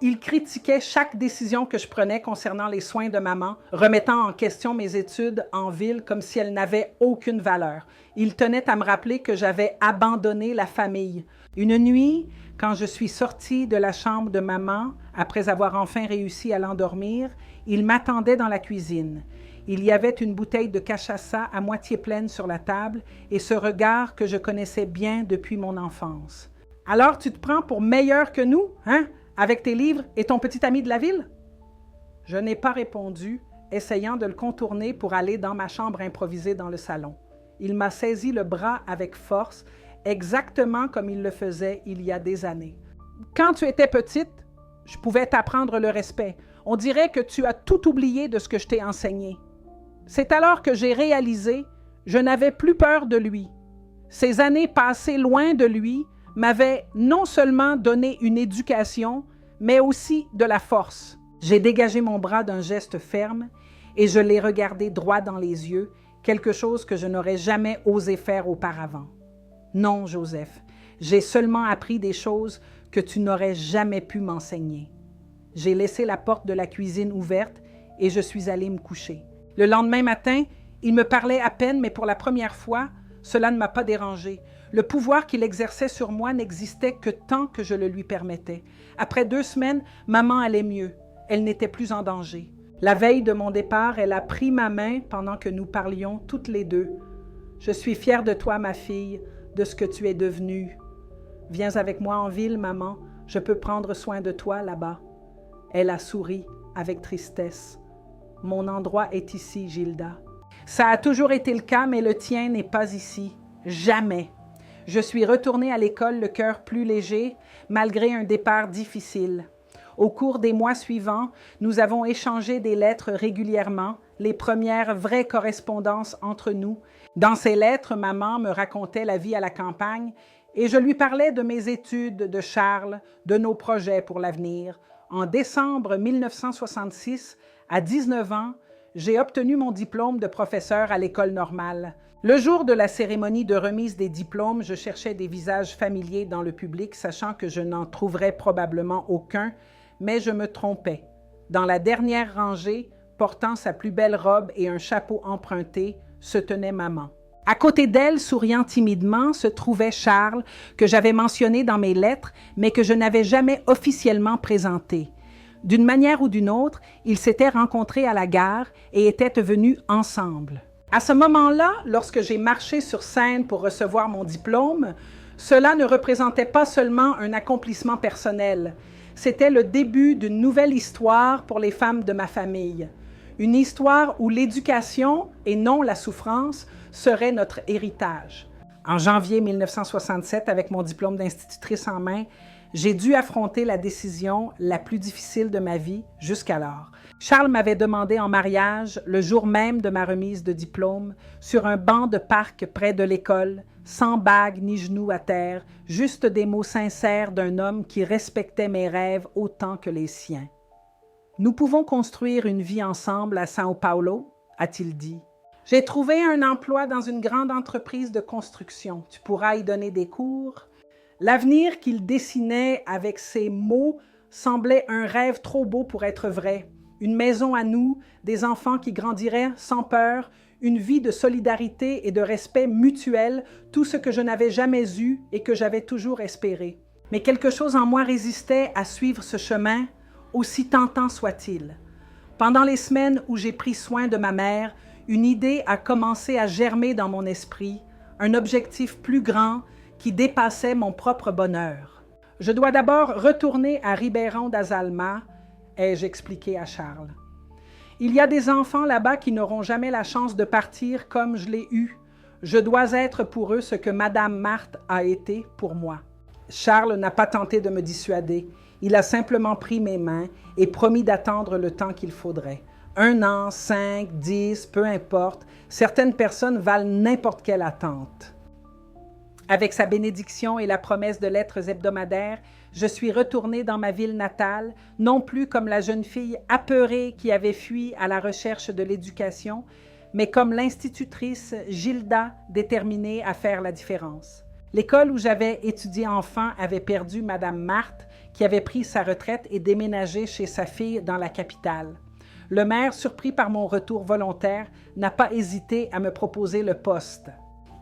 Il critiquait chaque décision que je prenais concernant les soins de maman, remettant en question mes études en ville comme si elles n'avaient aucune valeur. Il tenait à me rappeler que j'avais abandonné la famille. Une nuit, quand je suis sortie de la chambre de maman, après avoir enfin réussi à l'endormir, il m'attendait dans la cuisine. Il y avait une bouteille de cachaça à moitié pleine sur la table et ce regard que je connaissais bien depuis mon enfance. « Alors tu te prends pour meilleur que nous, hein? Avec tes livres et ton petit ami de la ville? » Je n'ai pas répondu, essayant de le contourner pour aller dans ma chambre improvisée dans le salon. Il m'a saisi le bras avec force, exactement comme il le faisait il y a des années. « Quand tu étais petite, je pouvais t'apprendre le respect. On dirait que tu as tout oublié de ce que je t'ai enseigné. C'est alors que j'ai réalisé, je n'avais plus peur de lui. Ces années passées loin de lui m'avaient non seulement donné une éducation, mais aussi de la force. J'ai dégagé mon bras d'un geste ferme et je l'ai regardé droit dans les yeux, quelque chose que je n'aurais jamais osé faire auparavant. Non, Joseph, j'ai seulement appris des choses que tu n'aurais jamais pu m'enseigner. J'ai laissé la porte de la cuisine ouverte et je suis allée me coucher. Le lendemain matin, il me parlait à peine, mais pour la première fois, cela ne m'a pas dérangé. Le pouvoir qu'il exerçait sur moi n'existait que tant que je le lui permettais. Après 2 semaines, maman allait mieux. Elle n'était plus en danger. La veille de mon départ, elle a pris ma main pendant que nous parlions toutes les deux. « Je suis fière de toi, ma fille, de ce que tu es devenue. Viens avec moi en ville, maman. Je peux prendre soin de toi là-bas. » Elle a souri avec tristesse. « Mon endroit est ici, Gilda. » Ça a toujours été le cas, mais le tien n'est pas ici. Jamais. Je suis retournée à l'école le cœur plus léger, malgré un départ difficile. Au cours des mois suivants, nous avons échangé des lettres régulièrement, les premières vraies correspondances entre nous. Dans ces lettres, maman me racontait la vie à la campagne et je lui parlais de mes études, de Charles, de nos projets pour l'avenir. En décembre 1966, à 19 ans, j'ai obtenu mon diplôme de professeur à l'école normale. Le jour de la cérémonie de remise des diplômes, je cherchais des visages familiers dans le public, sachant que je n'en trouverais probablement aucun, mais je me trompais. Dans la dernière rangée, portant sa plus belle robe et un chapeau emprunté, se tenait maman. À côté d'elle, souriant timidement, se trouvait Charles, que j'avais mentionné dans mes lettres, mais que je n'avais jamais officiellement présenté. D'une manière ou d'une autre, ils s'étaient rencontrés à la gare et étaient venus ensemble. À ce moment-là, lorsque j'ai marché sur scène pour recevoir mon diplôme, cela ne représentait pas seulement un accomplissement personnel. C'était le début d'une nouvelle histoire pour les femmes de ma famille. Une histoire où l'éducation, et non la souffrance, serait notre héritage. En janvier 1967, avec mon diplôme d'institutrice en main, j'ai dû affronter la décision la plus difficile de ma vie jusqu'alors. Charles m'avait demandé en mariage le jour même de ma remise de diplôme, sur un banc de parc près de l'école, sans bague ni genoux à terre, juste des mots sincères d'un homme qui respectait mes rêves autant que les siens. « Nous pouvons construire une vie ensemble à São Paulo », a-t-il dit. « J'ai trouvé un emploi dans une grande entreprise de construction. Tu pourras y donner des cours. » L'avenir qu'il dessinait avec ces mots semblait un rêve trop beau pour être vrai. Une maison à nous, des enfants qui grandiraient sans peur, une vie de solidarité et de respect mutuel, tout ce que je n'avais jamais eu et que j'avais toujours espéré. Mais quelque chose en moi résistait à suivre ce chemin, aussi tentant soit-il. Pendant les semaines où j'ai pris soin de ma mère, une idée a commencé à germer dans mon esprit, un objectif plus grand qui dépassait mon propre bonheur. « Je dois d'abord retourner à Ribeirão das Almas », ai-je expliqué à Charles. « Il y a des enfants là-bas qui n'auront jamais la chance de partir comme je l'ai eu. Je dois être pour eux ce que Madame Marthe a été pour moi. » Charles n'a pas tenté de me dissuader. Il a simplement pris mes mains et promis d'attendre le temps qu'il faudrait. 1 an, 5, 10, peu importe, certaines personnes valent n'importe quelle attente. Avec sa bénédiction et la promesse de lettres hebdomadaires, je suis retournée dans ma ville natale, non plus comme la jeune fille apeurée qui avait fui à la recherche de l'éducation, mais comme l'institutrice Gilda déterminée à faire la différence. L'école où j'avais étudié enfant avait perdu Madame Marthe, qui avait pris sa retraite et déménagé chez sa fille dans la capitale. Le maire, surpris par mon retour volontaire, n'a pas hésité à me proposer le poste.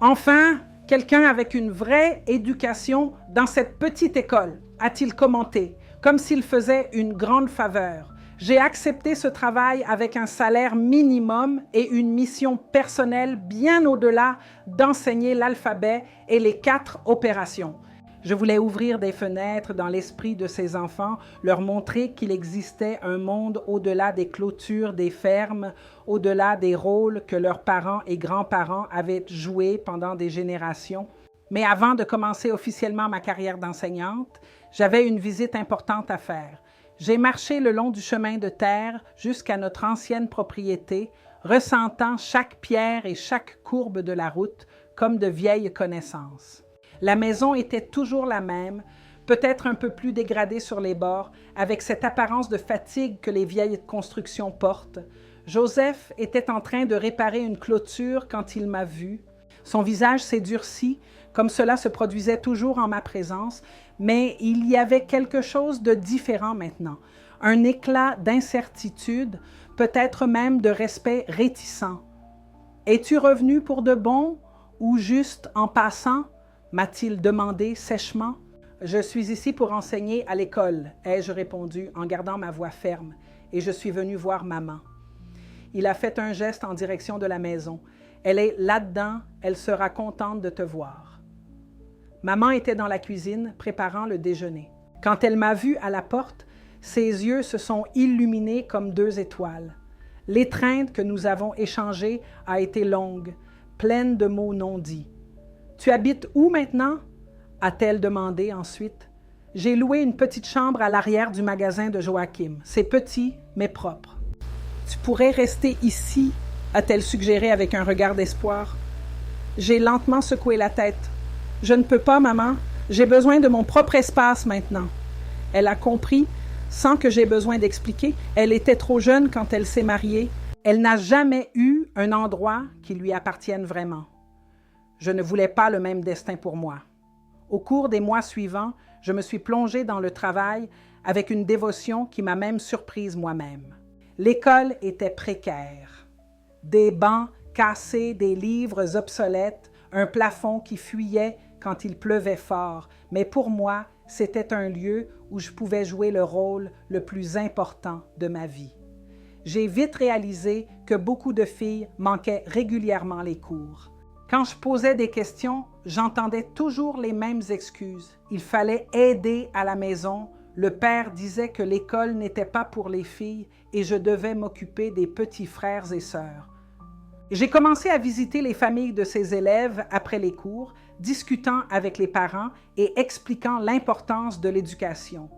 Enfin, quelqu'un avec une vraie éducation dans cette petite école, a-t-il commenté, comme s'il faisait une grande faveur. J'ai accepté ce travail avec un salaire minimum et une mission personnelle bien au-delà d'enseigner l'alphabet et les 4 opérations. Je voulais ouvrir des fenêtres dans l'esprit de ces enfants, leur montrer qu'il existait un monde au-delà des clôtures des fermes, au-delà des rôles que leurs parents et grands-parents avaient joués pendant des générations. Mais avant de commencer officiellement ma carrière d'enseignante, j'avais une visite importante à faire. J'ai marché le long du chemin de terre jusqu'à notre ancienne propriété, ressentant chaque pierre et chaque courbe de la route comme de vieilles connaissances. La maison était toujours la même, peut-être un peu plus dégradée sur les bords, avec cette apparence de fatigue que les vieilles constructions portent. Joseph était en train de réparer une clôture quand il m'a vue. Son visage s'est durci, comme cela se produisait toujours en ma présence, mais il y avait quelque chose de différent maintenant, un éclat d'incertitude, peut-être même de respect réticent. « Es-tu revenu pour de bon ou juste en passant ?» m'a-t-il demandé sèchement. « Je suis ici pour enseigner à l'école, » ai-je répondu en gardant ma voix ferme, « et je suis venu voir maman. » Il a fait un geste en direction de la maison. « Elle est là-dedans, elle sera contente de te voir. » Maman était dans la cuisine, préparant le déjeuner. Quand elle m'a vu à la porte, ses yeux se sont illuminés comme 2 étoiles. L'étreinte que nous avons échangée a été longue, pleine de mots non dits. « Tu habites où maintenant ?» a-t-elle demandé ensuite. « J'ai loué une petite chambre à l'arrière du magasin de Joachim. C'est petit, mais propre. »« Tu pourrais rester ici ?» a-t-elle suggéré avec un regard d'espoir. J'ai lentement secoué la tête. « Je ne peux pas, maman. J'ai besoin de mon propre espace maintenant. » Elle a compris, sans que j'aie besoin d'expliquer. Elle était trop jeune quand elle s'est mariée. Elle n'a jamais eu un endroit qui lui appartienne vraiment. Je ne voulais pas le même destin pour moi. Au cours des mois suivants, je me suis plongée dans le travail avec une dévotion qui m'a même surprise moi-même. L'école était précaire. Des bancs cassés, des livres obsolètes, un plafond qui fuyait quand il pleuvait fort, mais pour moi, c'était un lieu où je pouvais jouer le rôle le plus important de ma vie. J'ai vite réalisé que beaucoup de filles manquaient régulièrement les cours. Quand je posais des questions, j'entendais toujours les mêmes excuses. Il fallait aider à la maison. Le père disait que l'école n'était pas pour les filles et je devais m'occuper des petits frères et sœurs. J'ai commencé à visiter les familles de ces élèves après les cours, discutant avec les parents et expliquant l'importance de l'éducation.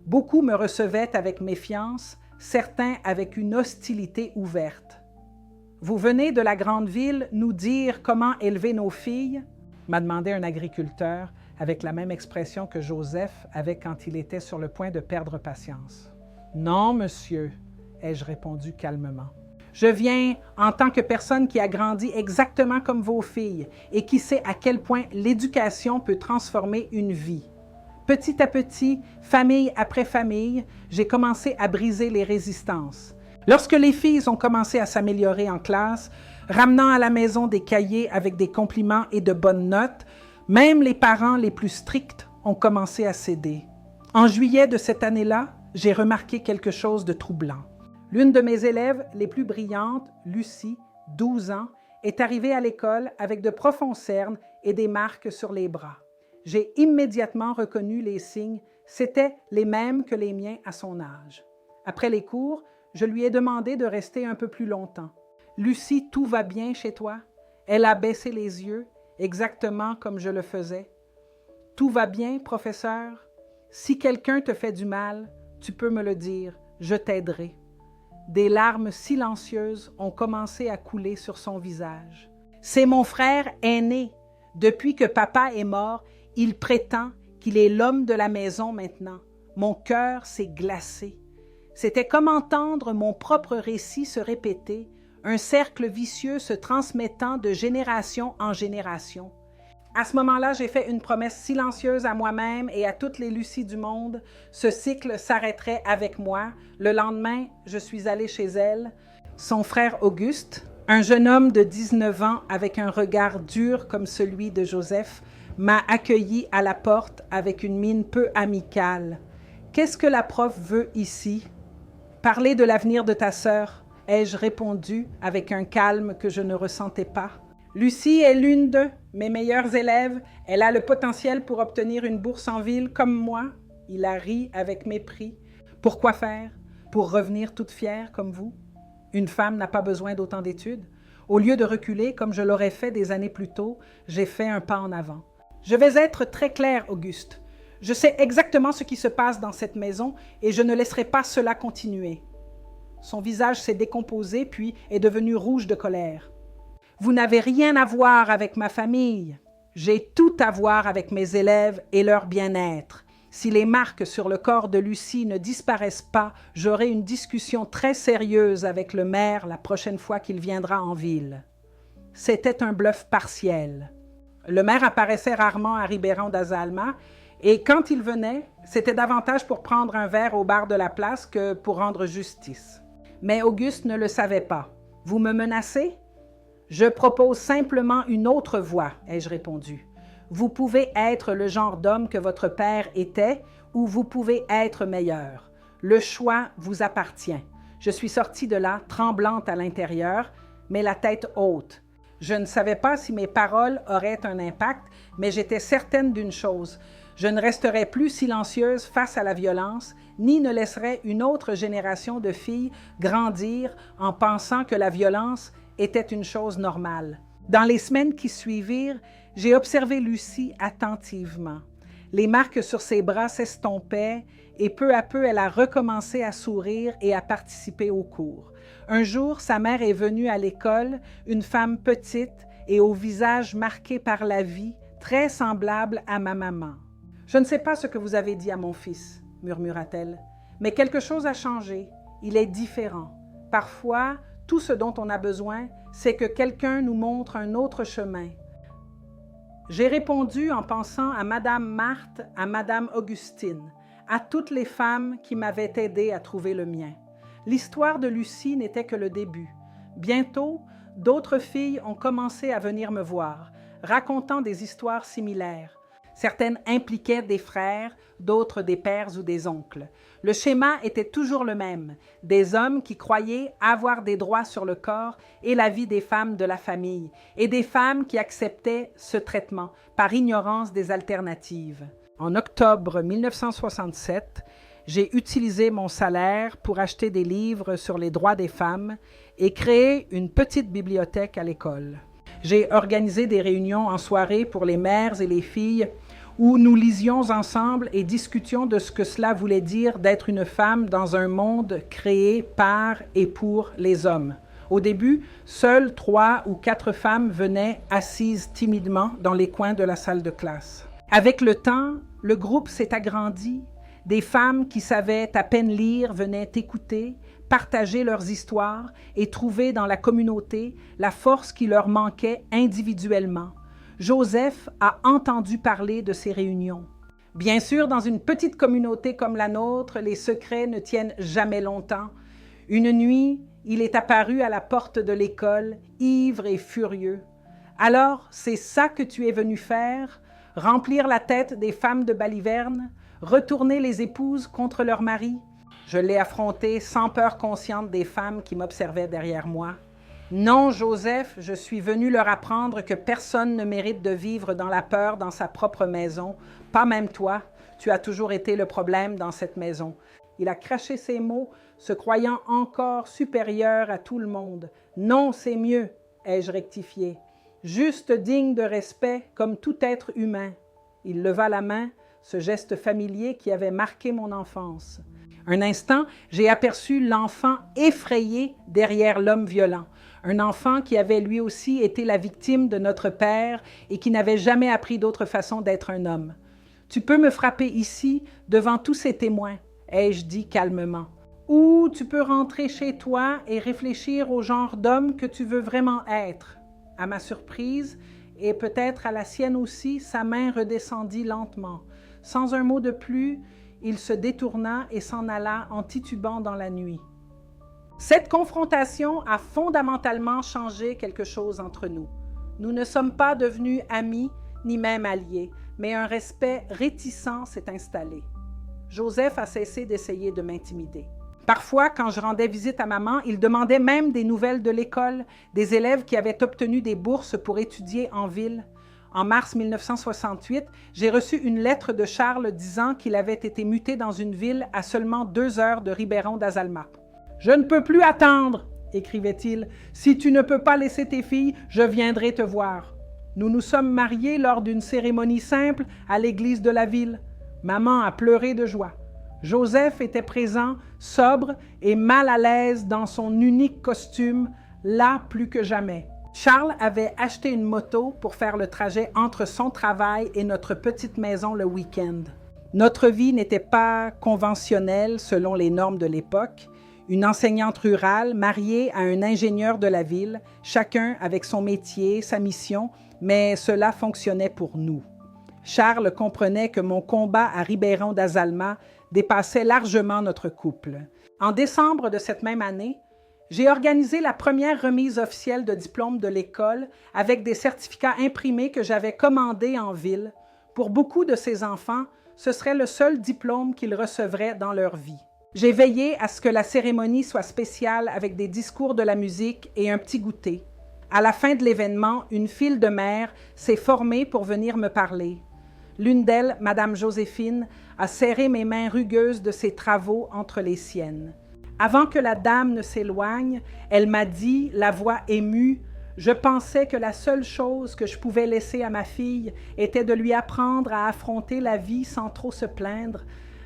Beaucoup me recevaient avec méfiance, certains avec une hostilité ouverte. « Vous venez de la grande ville nous dire comment élever nos filles ?» m'a demandé un agriculteur avec la même expression que Joseph avait quand il était sur le point de perdre patience. « Non, monsieur, » ai-je répondu calmement. « Je viens en tant que personne qui a grandi exactement comme vos filles et qui sait à quel point l'éducation peut transformer une vie. » Petit à petit, famille après famille, j'ai commencé à briser les résistances. Lorsque les filles ont commencé à s'améliorer en classe, ramenant à la maison des cahiers avec des compliments et de bonnes notes, même les parents les plus stricts ont commencé à céder. En juillet de cette année-là, j'ai remarqué quelque chose de troublant. L'une de mes élèves les plus brillantes, Lucie, 12 ans, est arrivée à l'école avec de profonds cernes et des marques sur les bras. J'ai immédiatement reconnu les signes, c'étaient les mêmes que les miens à son âge. Après les cours, je lui ai demandé de rester un peu plus longtemps. « Lucie, tout va bien chez toi? » Elle a baissé les yeux, exactement comme je le faisais. « Tout va bien, professeur? Si quelqu'un te fait du mal, tu peux me le dire, je t'aiderai. » Des larmes silencieuses ont commencé à couler sur son visage. « C'est mon frère aîné. Depuis que papa est mort, il prétend qu'il est l'homme de la maison maintenant. Mon cœur s'est glacé. C'était comme entendre mon propre récit se répéter, un cercle vicieux se transmettant de génération en génération. À ce moment-là, j'ai fait une promesse silencieuse à moi-même et à toutes les Lucies du monde. Ce cycle s'arrêterait avec moi. Le lendemain, je suis allée chez elle. Son frère Auguste, un jeune homme de 19 ans avec un regard dur comme celui de Joseph, m'a accueilli à la porte avec une mine peu amicale. « Qu'est-ce que la prof veut ici? »« Parler de l'avenir de ta sœur, » ai-je répondu avec un calme que je ne ressentais pas. Lucie est l'une de mes meilleures élèves. Elle a le potentiel pour obtenir une bourse en ville comme moi. Il a ri avec mépris. Pourquoi faire? Pour revenir toute fière comme vous? Une femme n'a pas besoin d'autant d'études. Au lieu de reculer comme je l'aurais fait des années plus tôt, j'ai fait un pas en avant. Je vais être très claire, Auguste. Je sais exactement ce qui se passe dans cette maison et je ne laisserai pas cela continuer. Son visage s'est décomposé puis est devenu rouge de colère. Vous n'avez rien à voir avec ma famille. J'ai tout à voir avec mes élèves et leur bien-être. Si les marques sur le corps de Lucie ne disparaissent pas, j'aurai une discussion très sérieuse avec le maire la prochaine fois qu'il viendra en ville. C'était un bluff partiel. Le maire apparaissait rarement à Ribeirão das Almas et quand il venait, c'était davantage pour prendre un verre au bar de la place que pour rendre justice. Mais Auguste ne le savait pas. « Vous me menacez? » « Je propose simplement une autre voie, ai-je répondu. Vous pouvez être le genre d'homme que votre père était ou vous pouvez être meilleur. Le choix vous appartient. Je suis sortie de là, tremblante à l'intérieur, mais la tête haute. Je ne savais pas si mes paroles auraient un impact, mais j'étais certaine d'une chose. Je ne resterai plus silencieuse face à la violence, ni ne laisserai une autre génération de filles grandir en pensant que la violence était une chose normale. Dans les semaines qui suivirent, j'ai observé Lucie attentivement. Les marques sur ses bras s'estompaient et peu à peu, elle a recommencé à sourire et à participer aux cours. Un jour, sa mère est venue à l'école, une femme petite et au visage marqué par la vie, très semblable à ma maman. « Je ne sais pas ce que vous avez dit à mon fils, » murmura-t-elle, « mais quelque chose a changé. Il est différent. Parfois, tout ce dont on a besoin, c'est que quelqu'un nous montre un autre chemin. » J'ai répondu en pensant à Madame Marthe, à Madame Augustine, à toutes les femmes qui m'avaient aidé à trouver le mien. L'histoire de Lucie n'était que le début. Bientôt, d'autres filles ont commencé à venir me voir, racontant des histoires similaires. Certaines impliquaient des frères, d'autres des pères ou des oncles. Le schéma était toujours le même, des hommes qui croyaient avoir des droits sur le corps et la vie des femmes de la famille, et des femmes qui acceptaient ce traitement par ignorance des alternatives. En octobre 1967, j'ai utilisé mon salaire pour acheter des livres sur les droits des femmes et créer une petite bibliothèque à l'école. J'ai organisé des réunions en soirée pour les mères et les filles où nous lisions ensemble et discutions de ce que cela voulait dire d'être une femme dans un monde créé par et pour les hommes. Au début, seules 3 ou 4 femmes venaient assises timidement dans les coins de la salle de classe. Avec le temps, le groupe s'est agrandi. Des femmes qui savaient à peine lire venaient écouter, partager leurs histoires et trouver dans la communauté la force qui leur manquait individuellement. Joseph a entendu parler de ces réunions. Bien sûr, dans une petite communauté comme la nôtre, les secrets ne tiennent jamais longtemps. Une nuit, il est apparu à la porte de l'école, ivre et furieux. « Alors, c'est ça que tu es venu faire? Remplir la tête des femmes de Baliverne? Retourner les épouses contre leurs maris? » Je l'ai affronté sans peur consciente des femmes qui m'observaient derrière moi. Non, Joseph, je suis venu leur apprendre que personne ne mérite de vivre dans la peur dans sa propre maison, pas même toi. Tu as toujours été le problème dans cette maison. Il a craché ces mots, se croyant encore supérieur à tout le monde. Non, c'est mieux, ai-je rectifié. Juste digne de respect comme tout être humain. Il leva la main, ce geste familier qui avait marqué mon enfance. Un instant, j'ai aperçu l'enfant effrayé derrière l'homme violent. Un enfant qui avait lui aussi été la victime de notre père et qui n'avait jamais appris d'autre façon d'être un homme. « Tu peux me frapper ici, devant tous ces témoins, » ai-je dit calmement. « Ou tu peux rentrer chez toi et réfléchir au genre d'homme que tu veux vraiment être. » À ma surprise, et peut-être à la sienne aussi, sa main redescendit lentement. Sans un mot de plus, il se détourna et s'en alla en titubant dans la nuit. Cette confrontation a fondamentalement changé quelque chose entre nous. Nous ne sommes pas devenus amis, ni même alliés, mais un respect réticent s'est installé. Joseph a cessé d'essayer de m'intimider. Parfois, quand je rendais visite à maman, il demandait même des nouvelles de l'école, des élèves qui avaient obtenu des bourses pour étudier en ville. En mars 1968, j'ai reçu une lettre de Charles disant qu'il avait été muté dans une ville à seulement 2 heures de Ribeirão das Almas. « Je ne peux plus attendre !» écrivait-il. « Si tu ne peux pas laisser tes filles, je viendrai te voir. » Nous nous sommes mariés lors d'une cérémonie simple à l'église de la ville. Maman a pleuré de joie. Joseph était présent, sobre et mal à l'aise dans son unique costume, là plus que jamais. Charles avait acheté une moto pour faire le trajet entre son travail et notre petite maison le week-end. Notre vie n'était pas conventionnelle selon les normes de l'époque. Une enseignante rurale mariée à un ingénieur de la ville, chacun avec son métier, sa mission, mais cela fonctionnait pour nous. Charles comprenait que mon combat à Ribeirão das Almas dépassait largement notre couple. En décembre de cette même année, j'ai organisé la première remise officielle de diplôme de l'école avec des certificats imprimés que j'avais commandés en ville. Pour beaucoup de ces enfants, ce serait le seul diplôme qu'ils recevraient dans leur vie. J'ai veillé à ce que la cérémonie soit spéciale avec des discours de la musique et un petit goûter. À la fin de l'événement, une file de mères s'est formée pour venir me parler. L'une d'elles, Madame Joséphine, a serré mes mains rugueuses de ses travaux entre les siennes. Avant que la dame ne s'éloigne, elle m'a dit, la voix émue, « Je pensais que la seule chose que je pouvais laisser à ma fille était de lui apprendre à affronter la vie sans trop se plaindre.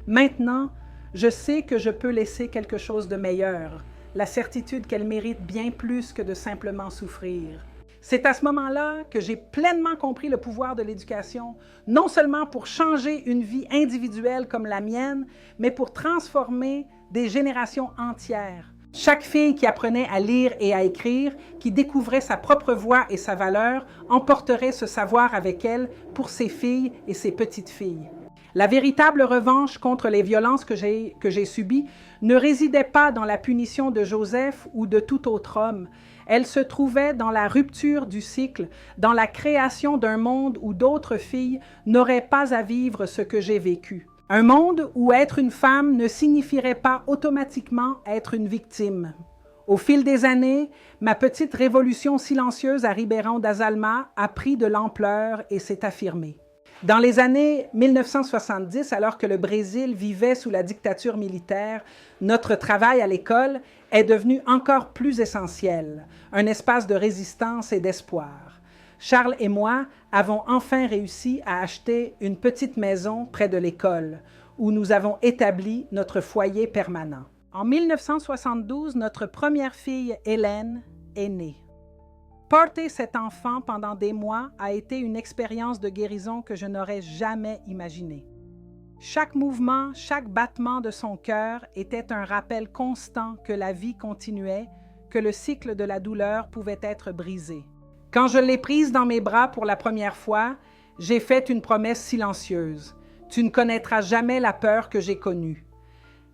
Maintenant, je sais que je peux laisser quelque chose de meilleur, la certitude qu'elle mérite bien plus que de simplement souffrir. » C'est à ce moment-là que j'ai pleinement compris le pouvoir de l'éducation, non seulement pour changer une vie individuelle comme la mienne, mais pour transformer des générations entières. Chaque fille qui apprenait à lire et à écrire, qui découvrait sa propre voix et sa valeur, emporterait ce savoir avec elle pour ses filles et ses petites-filles. La véritable revanche contre les violences que j'ai subies ne résidait pas dans la punition de Joseph ou de tout autre homme. Elle se trouvait dans la rupture du cycle, dans la création d'un monde où d'autres filles n'auraient pas à vivre ce que j'ai vécu. Un monde où être une femme ne signifierait pas automatiquement être une victime. Au fil des années, ma petite révolution silencieuse à Ribeirão das Almas a pris de l'ampleur et s'est affirmée. Dans les années 1970, alors que le Brésil vivait sous la dictature militaire, notre travail à l'école est devenu encore plus essentiel, un espace de résistance et d'espoir. Charles et moi avons enfin réussi à acheter une petite maison près de l'école, où nous avons établi notre foyer permanent. En 1972, notre première fille, Hélène, est née. Porter cet enfant pendant des mois a été une expérience de guérison que je n'aurais jamais imaginée. Chaque mouvement, chaque battement de son cœur était un rappel constant que la vie continuait, que le cycle de la douleur pouvait être brisé. Quand je l'ai prise dans mes bras pour la première fois, j'ai fait une promesse silencieuse. Tu ne connaîtras jamais la peur que j'ai connue.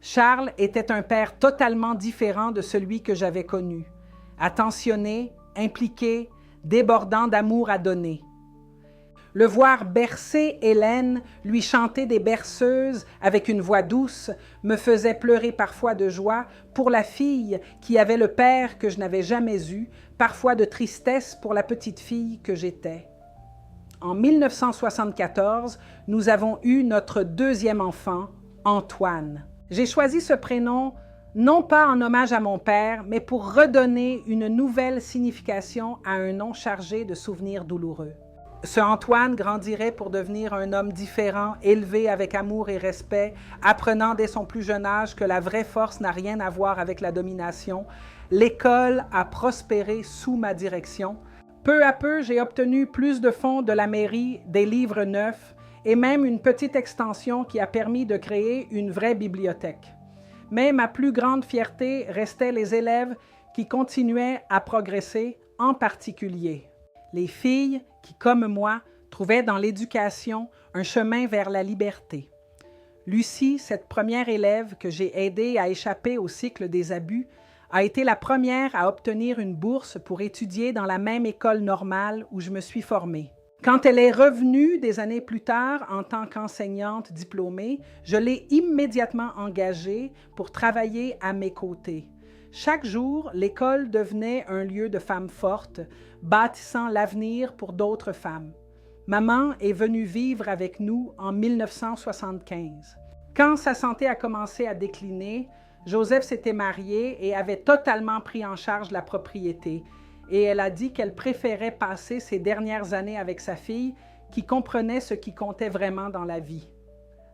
Charles était un père totalement différent de celui que j'avais connu. Attentionné, impliqué, débordant d'amour à donner. Le voir bercer Hélène, lui chanter des berceuses avec une voix douce, me faisait pleurer parfois de joie pour la fille qui avait le père que je n'avais jamais eu, parfois de tristesse pour la petite fille que j'étais. En 1974, nous avons eu notre deuxième enfant, Antoine. J'ai choisi ce prénom non pas en hommage à mon père, mais pour redonner une nouvelle signification à un nom chargé de souvenirs douloureux. Ce Antoine grandirait pour devenir un homme différent, élevé avec amour et respect, apprenant dès son plus jeune âge que la vraie force n'a rien à voir avec la domination. L'école a prospéré sous ma direction. Peu à peu, j'ai obtenu plus de fonds de la mairie, des livres neufs et même une petite extension qui a permis de créer une vraie bibliothèque. Mais ma plus grande fierté restait les élèves qui continuaient à progresser, en particulier Les filles qui, comme moi, trouvaient dans l'éducation un chemin vers la liberté. Lucie, cette première élève que j'ai aidée à échapper au cycle des abus, a été la première à obtenir une bourse pour étudier dans la même école normale où je me suis formée. Quand elle est revenue des années plus tard en tant qu'enseignante diplômée, je l'ai immédiatement engagée pour travailler à mes côtés. Chaque jour, l'école devenait un lieu de femmes fortes, bâtissant l'avenir pour d'autres femmes. Maman est venue vivre avec nous en 1975. Quand sa santé a commencé à décliner, Joseph s'était marié et avait totalement pris en charge la propriété. Et elle a dit qu'elle préférait passer ses dernières années avec sa fille, qui comprenait ce qui comptait vraiment dans la vie.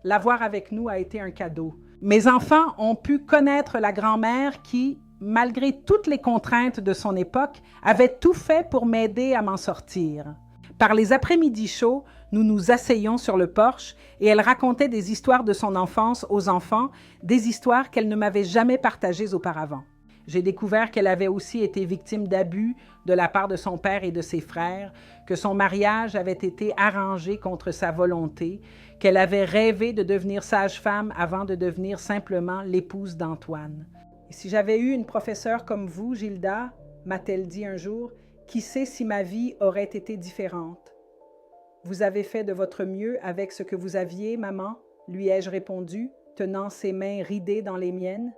L'avoir avec nous a été un cadeau. Mes enfants ont pu connaître la grand-mère qui, malgré toutes les contraintes de son époque, avait tout fait pour m'aider à m'en sortir. Par les après-midi chauds, nous nous asseyions sur le porche et elle racontait des histoires de son enfance aux enfants, des histoires qu'elle ne m'avait jamais partagées auparavant. J'ai découvert qu'elle avait aussi été victime d'abus de la part de son père et de ses frères, que son mariage avait été arrangé contre sa volonté, qu'elle avait rêvé de devenir sage-femme avant de devenir simplement l'épouse d'Antoine. Et si j'avais eu une professeure comme vous, Gilda, m'a-t-elle dit un jour, qui sait si ma vie aurait été différente? Vous avez fait de votre mieux avec ce que vous aviez, maman, lui ai-je répondu, tenant ses mains ridées dans les miennes.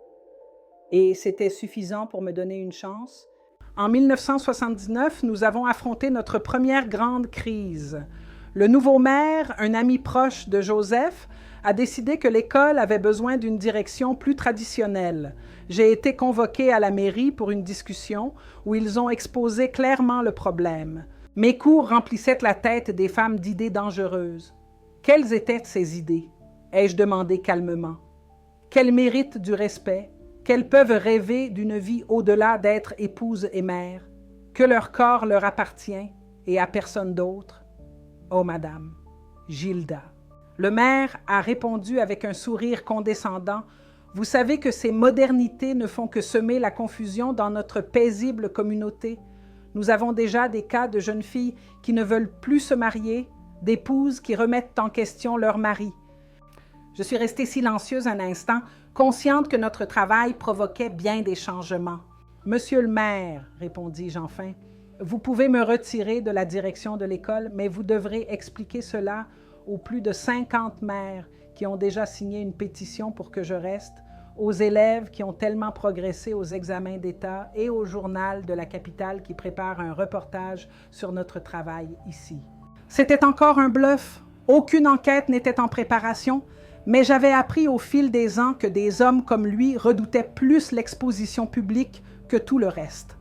Et c'était suffisant pour me donner une chance. En 1979, nous avons affronté notre première grande crise. Le nouveau maire, un ami proche de Joseph, a décidé que l'école avait besoin d'une direction plus traditionnelle. J'ai été convoquée à la mairie pour une discussion où ils ont exposé clairement le problème. Mes cours remplissaient la tête des femmes d'idées dangereuses. Quelles étaient ces idées? Ai-je demandé calmement. Qu'elles méritent du respect, qu'elles peuvent rêver d'une vie au-delà d'être épouse et mère, que leur corps leur appartient et à personne d'autre. Oh, madame, Gilda. Le maire a répondu avec un sourire condescendant. Vous savez que ces modernités ne font que semer la confusion dans notre paisible communauté. Nous avons déjà des cas de jeunes filles qui ne veulent plus se marier, d'épouses qui remettent en question leur mari. Je suis restée silencieuse un instant, consciente que notre travail provoquait bien des changements. « Monsieur le maire, répondis-je enfin, vous pouvez me retirer de la direction de l'école, mais vous devrez expliquer cela aux plus de 50 maires qui ont déjà signé une pétition pour que je reste, aux élèves qui ont tellement progressé aux examens d'État et au journal de la capitale qui prépare un reportage sur notre travail ici. » C'était encore un bluff. Aucune enquête n'était en préparation, mais j'avais appris au fil des ans que des hommes comme lui redoutaient plus l'exposition publique que tout le reste.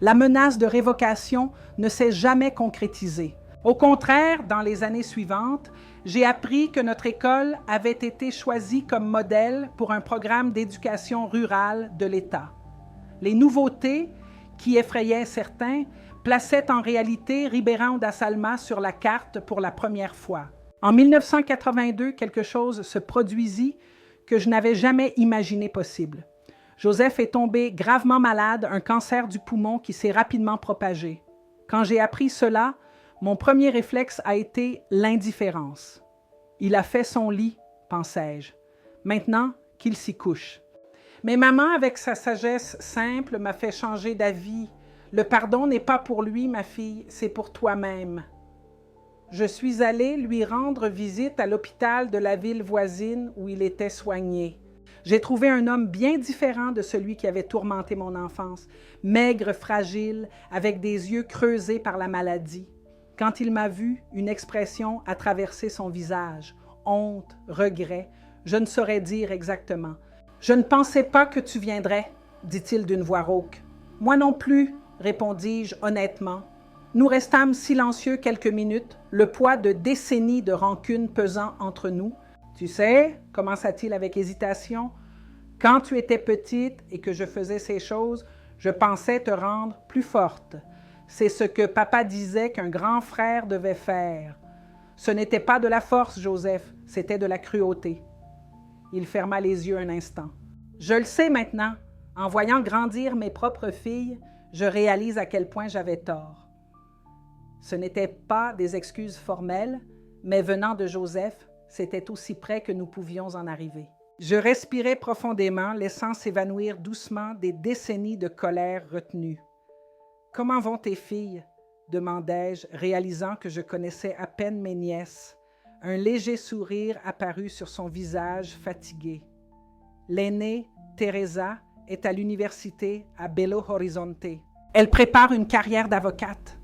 La menace de révocation ne s'est jamais concrétisée. Au contraire, dans les années suivantes, j'ai appris que notre école avait été choisie comme modèle pour un programme d'éducation rurale de l'État. Les nouveautés, qui effrayaient certains, plaçaient en réalité Ribeirão da Salma sur la carte pour la première fois. En 1982, quelque chose se produisit que je n'avais jamais imaginé possible. Joseph est tombé gravement malade, un cancer du poumon qui s'est rapidement propagé. Quand j'ai appris cela, mon premier réflexe a été l'indifférence. Il a fait son lit, pensais-je. Maintenant qu'il s'y couche. Mais maman, avec sa sagesse simple, m'a fait changer d'avis. Le pardon n'est pas pour lui, ma fille, c'est pour toi-même. Je suis allée lui rendre visite à l'hôpital de la ville voisine où il était soigné. J'ai trouvé un homme bien différent de celui qui avait tourmenté mon enfance, maigre, fragile, avec des yeux creusés par la maladie. Quand il m'a vu, une expression a traversé son visage, honte, regret, je ne saurais dire exactement. « Je ne pensais pas que tu viendrais, » dit-il d'une voix rauque. « Moi non plus, » répondis-je honnêtement. Nous restâmes silencieux quelques minutes, le poids de décennies de rancune pesant entre nous. « Tu sais, » commença-t-il avec hésitation, « quand tu étais petite et que je faisais ces choses, je pensais te rendre plus forte. C'est ce que papa disait qu'un grand frère devait faire. Ce n'était pas de la force, Joseph, c'était de la cruauté. » Il ferma les yeux un instant. « Je le sais maintenant. En voyant grandir mes propres filles, je réalise à quel point j'avais tort. » Ce n'étaient pas des excuses formelles, mais venant de Joseph, c'était aussi près que nous pouvions en arriver. Je respirais profondément, laissant s'évanouir doucement des décennies de colère retenue. « Comment vont tes filles ?» demandai-je, réalisant que je connaissais à peine mes nièces. Un léger sourire apparut sur son visage fatigué. L'aînée, Teresa, est à l'université à Belo Horizonte. Elle prépare une carrière d'avocate.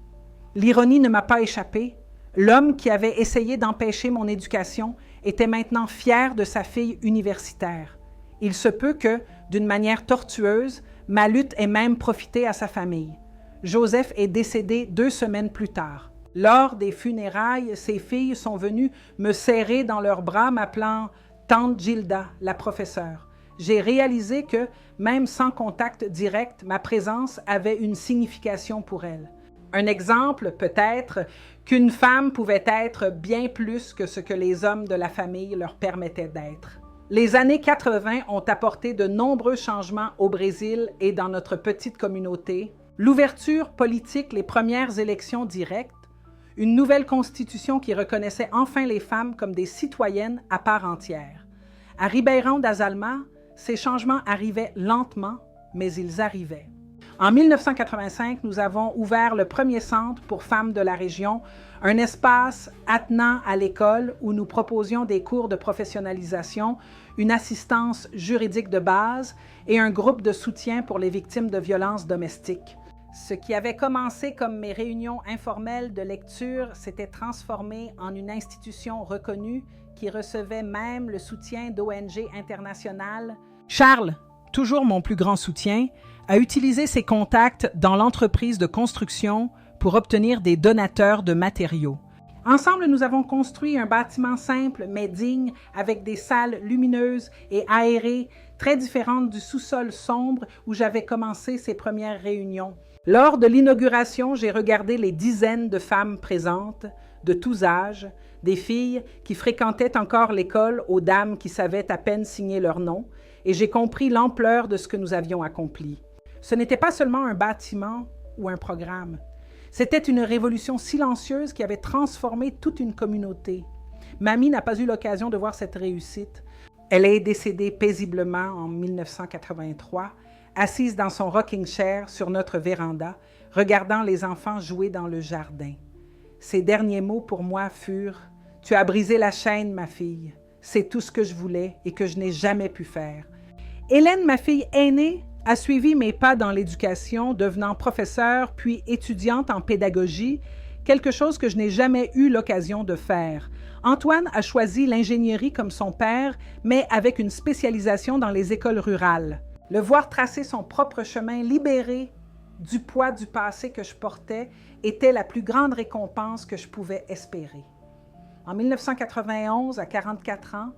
L'ironie ne m'a pas échappé. L'homme qui avait essayé d'empêcher mon éducation était maintenant fier de sa fille universitaire. Il se peut que, d'une manière tortueuse, ma lutte ait même profité à sa famille. Joseph est décédé 2 semaines plus tard. Lors des funérailles, ses filles sont venues me serrer dans leurs bras, m'appelant « Tante Gilda, la professeure ». J'ai réalisé que, même sans contact direct, ma présence avait une signification pour elles. Un exemple, peut-être, qu'une femme pouvait être bien plus que ce que les hommes de la famille leur permettaient d'être. Les années 80 ont apporté de nombreux changements au Brésil et dans notre petite communauté. L'ouverture politique, les premières élections directes, une nouvelle constitution qui reconnaissait enfin les femmes comme des citoyennes à part entière. À Ribeirão das Almas, ces changements arrivaient lentement, mais ils arrivaient. En 1985, nous avons ouvert le premier centre pour femmes de la région, un espace attenant à l'école où nous proposions des cours de professionnalisation, une assistance juridique de base et un groupe de soutien pour les victimes de violences domestiques. Ce qui avait commencé comme mes réunions informelles de lecture s'était transformé en une institution reconnue qui recevait même le soutien d'ONG internationales. Charles, toujours mon plus grand soutien, a utilisé ses contacts dans l'entreprise de construction pour obtenir des donateurs de matériaux. Ensemble, nous avons construit un bâtiment simple mais digne avec des salles lumineuses et aérées, très différentes du sous-sol sombre où j'avais commencé ces premières réunions. Lors de l'inauguration, j'ai regardé les dizaines de femmes présentes, de tous âges, des filles qui fréquentaient encore l'école aux dames qui savaient à peine signer leur nom, et j'ai compris l'ampleur de ce que nous avions accompli. Ce n'était pas seulement un bâtiment ou un programme. C'était une révolution silencieuse qui avait transformé toute une communauté. Mamie n'a pas eu l'occasion de voir cette réussite. Elle est décédée paisiblement en 1983, assise dans son rocking chair sur notre véranda, regardant les enfants jouer dans le jardin. Ses derniers mots pour moi furent « Tu as brisé la chaîne, ma fille. C'est tout ce que je voulais et que je n'ai jamais pu faire. » Hélène, ma fille aînée, a suivi mes pas dans l'éducation, devenant professeure puis étudiante en pédagogie, quelque chose que je n'ai jamais eu l'occasion de faire. Antoine a choisi l'ingénierie comme son père, mais avec une spécialisation dans les écoles rurales. Le voir tracer son propre chemin libéré du poids du passé que je portais était la plus grande récompense que je pouvais espérer. En 1991, à 44 ans,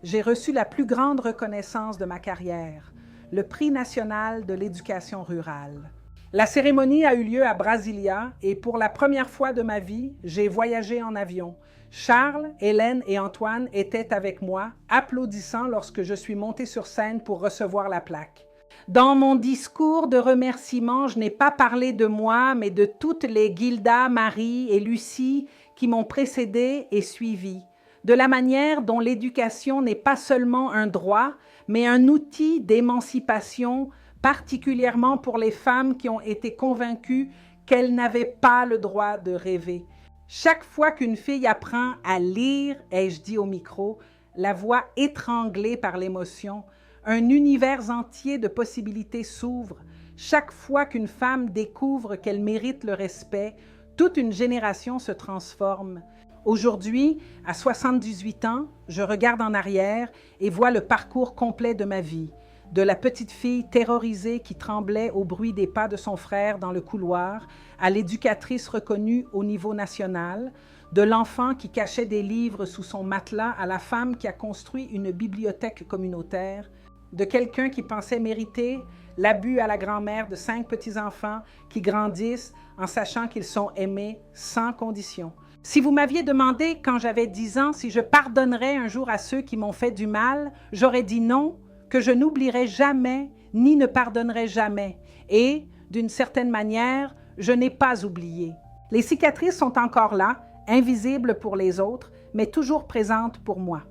j'ai reçu la plus grande reconnaissance de ma carrière, le Prix national de l'éducation rurale. La cérémonie a eu lieu à Brasilia et pour la première fois de ma vie, j'ai voyagé en avion. Charles, Hélène et Antoine étaient avec moi, applaudissant lorsque je suis montée sur scène pour recevoir la plaque. Dans mon discours de remerciement, je n'ai pas parlé de moi, mais de toutes les Gilda, Marie et Lucie qui m'ont précédée et suivie, de la manière dont l'éducation n'est pas seulement un droit, mais un outil d'émancipation, particulièrement pour les femmes qui ont été convaincues qu'elles n'avaient pas le droit de rêver. Chaque fois qu'une fille apprend à lire, ai-je dit au micro, la voix étranglée par l'émotion, un univers entier de possibilités s'ouvre. Chaque fois qu'une femme découvre qu'elle mérite le respect, toute une génération se transforme. Aujourd'hui, à 78 ans, je regarde en arrière et vois le parcours complet de ma vie. De la petite fille terrorisée qui tremblait au bruit des pas de son frère dans le couloir, à l'éducatrice reconnue au niveau national, de l'enfant qui cachait des livres sous son matelas à la femme qui a construit une bibliothèque communautaire, de quelqu'un qui pensait mériter l'abus à la grand-mère de 5 petits-enfants qui grandissent en sachant qu'ils sont aimés sans condition. Si vous m'aviez demandé quand j'avais 10 ans si je pardonnerais un jour à ceux qui m'ont fait du mal, j'aurais dit non, que je n'oublierai jamais ni ne pardonnerai jamais. Et, d'une certaine manière, je n'ai pas oublié. Les cicatrices sont encore là, invisibles pour les autres, mais toujours présentes pour moi.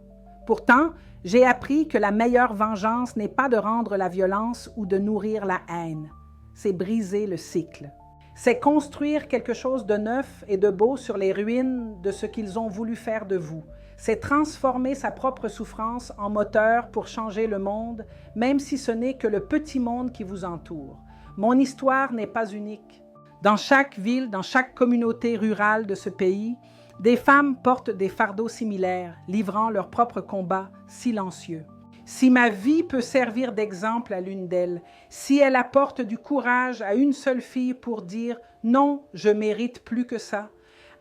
Pourtant, j'ai appris que la meilleure vengeance n'est pas de rendre la violence ou de nourrir la haine. C'est briser le cycle. C'est construire quelque chose de neuf et de beau sur les ruines de ce qu'ils ont voulu faire de vous. C'est transformer sa propre souffrance en moteur pour changer le monde, même si ce n'est que le petit monde qui vous entoure. Mon histoire n'est pas unique. Dans chaque ville, dans chaque communauté rurale de ce pays, des femmes portent des fardeaux similaires, livrant leurs propres combats silencieux. Si ma vie peut servir d'exemple à l'une d'elles, si elle apporte du courage à une seule fille pour dire « Non, je mérite plus que ça »,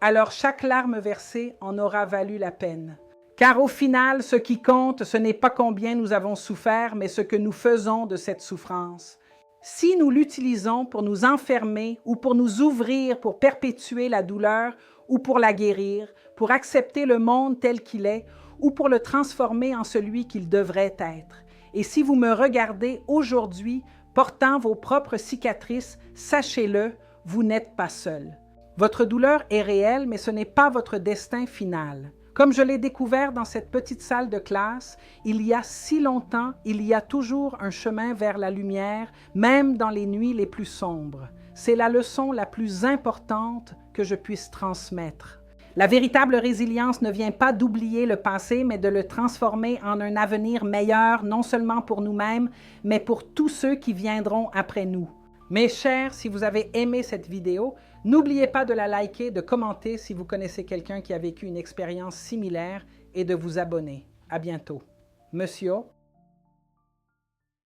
alors chaque larme versée en aura valu la peine. Car au final, ce qui compte, ce n'est pas combien nous avons souffert, mais ce que nous faisons de cette souffrance. Si nous l'utilisons pour nous enfermer ou pour nous ouvrir pour perpétuer la douleur ou pour la guérir, pour accepter le monde tel qu'il est ou pour le transformer en celui qu'il devrait être. Et si vous me regardez aujourd'hui portant vos propres cicatrices, sachez-le, vous n'êtes pas seul. Votre douleur est réelle, mais ce n'est pas votre destin final. Comme je l'ai découvert dans cette petite salle de classe, il y a si longtemps, il y a toujours un chemin vers la lumière, même dans les nuits les plus sombres. C'est la leçon la plus importante que je puisse transmettre. La véritable résilience ne vient pas d'oublier le passé, mais de le transformer en un avenir meilleur, non seulement pour nous-mêmes, mais pour tous ceux qui viendront après nous. Mes chers, si vous avez aimé cette vidéo, n'oubliez pas de la liker, de commenter si vous connaissez quelqu'un qui a vécu une expérience similaire et de vous abonner. À bientôt. Monsieur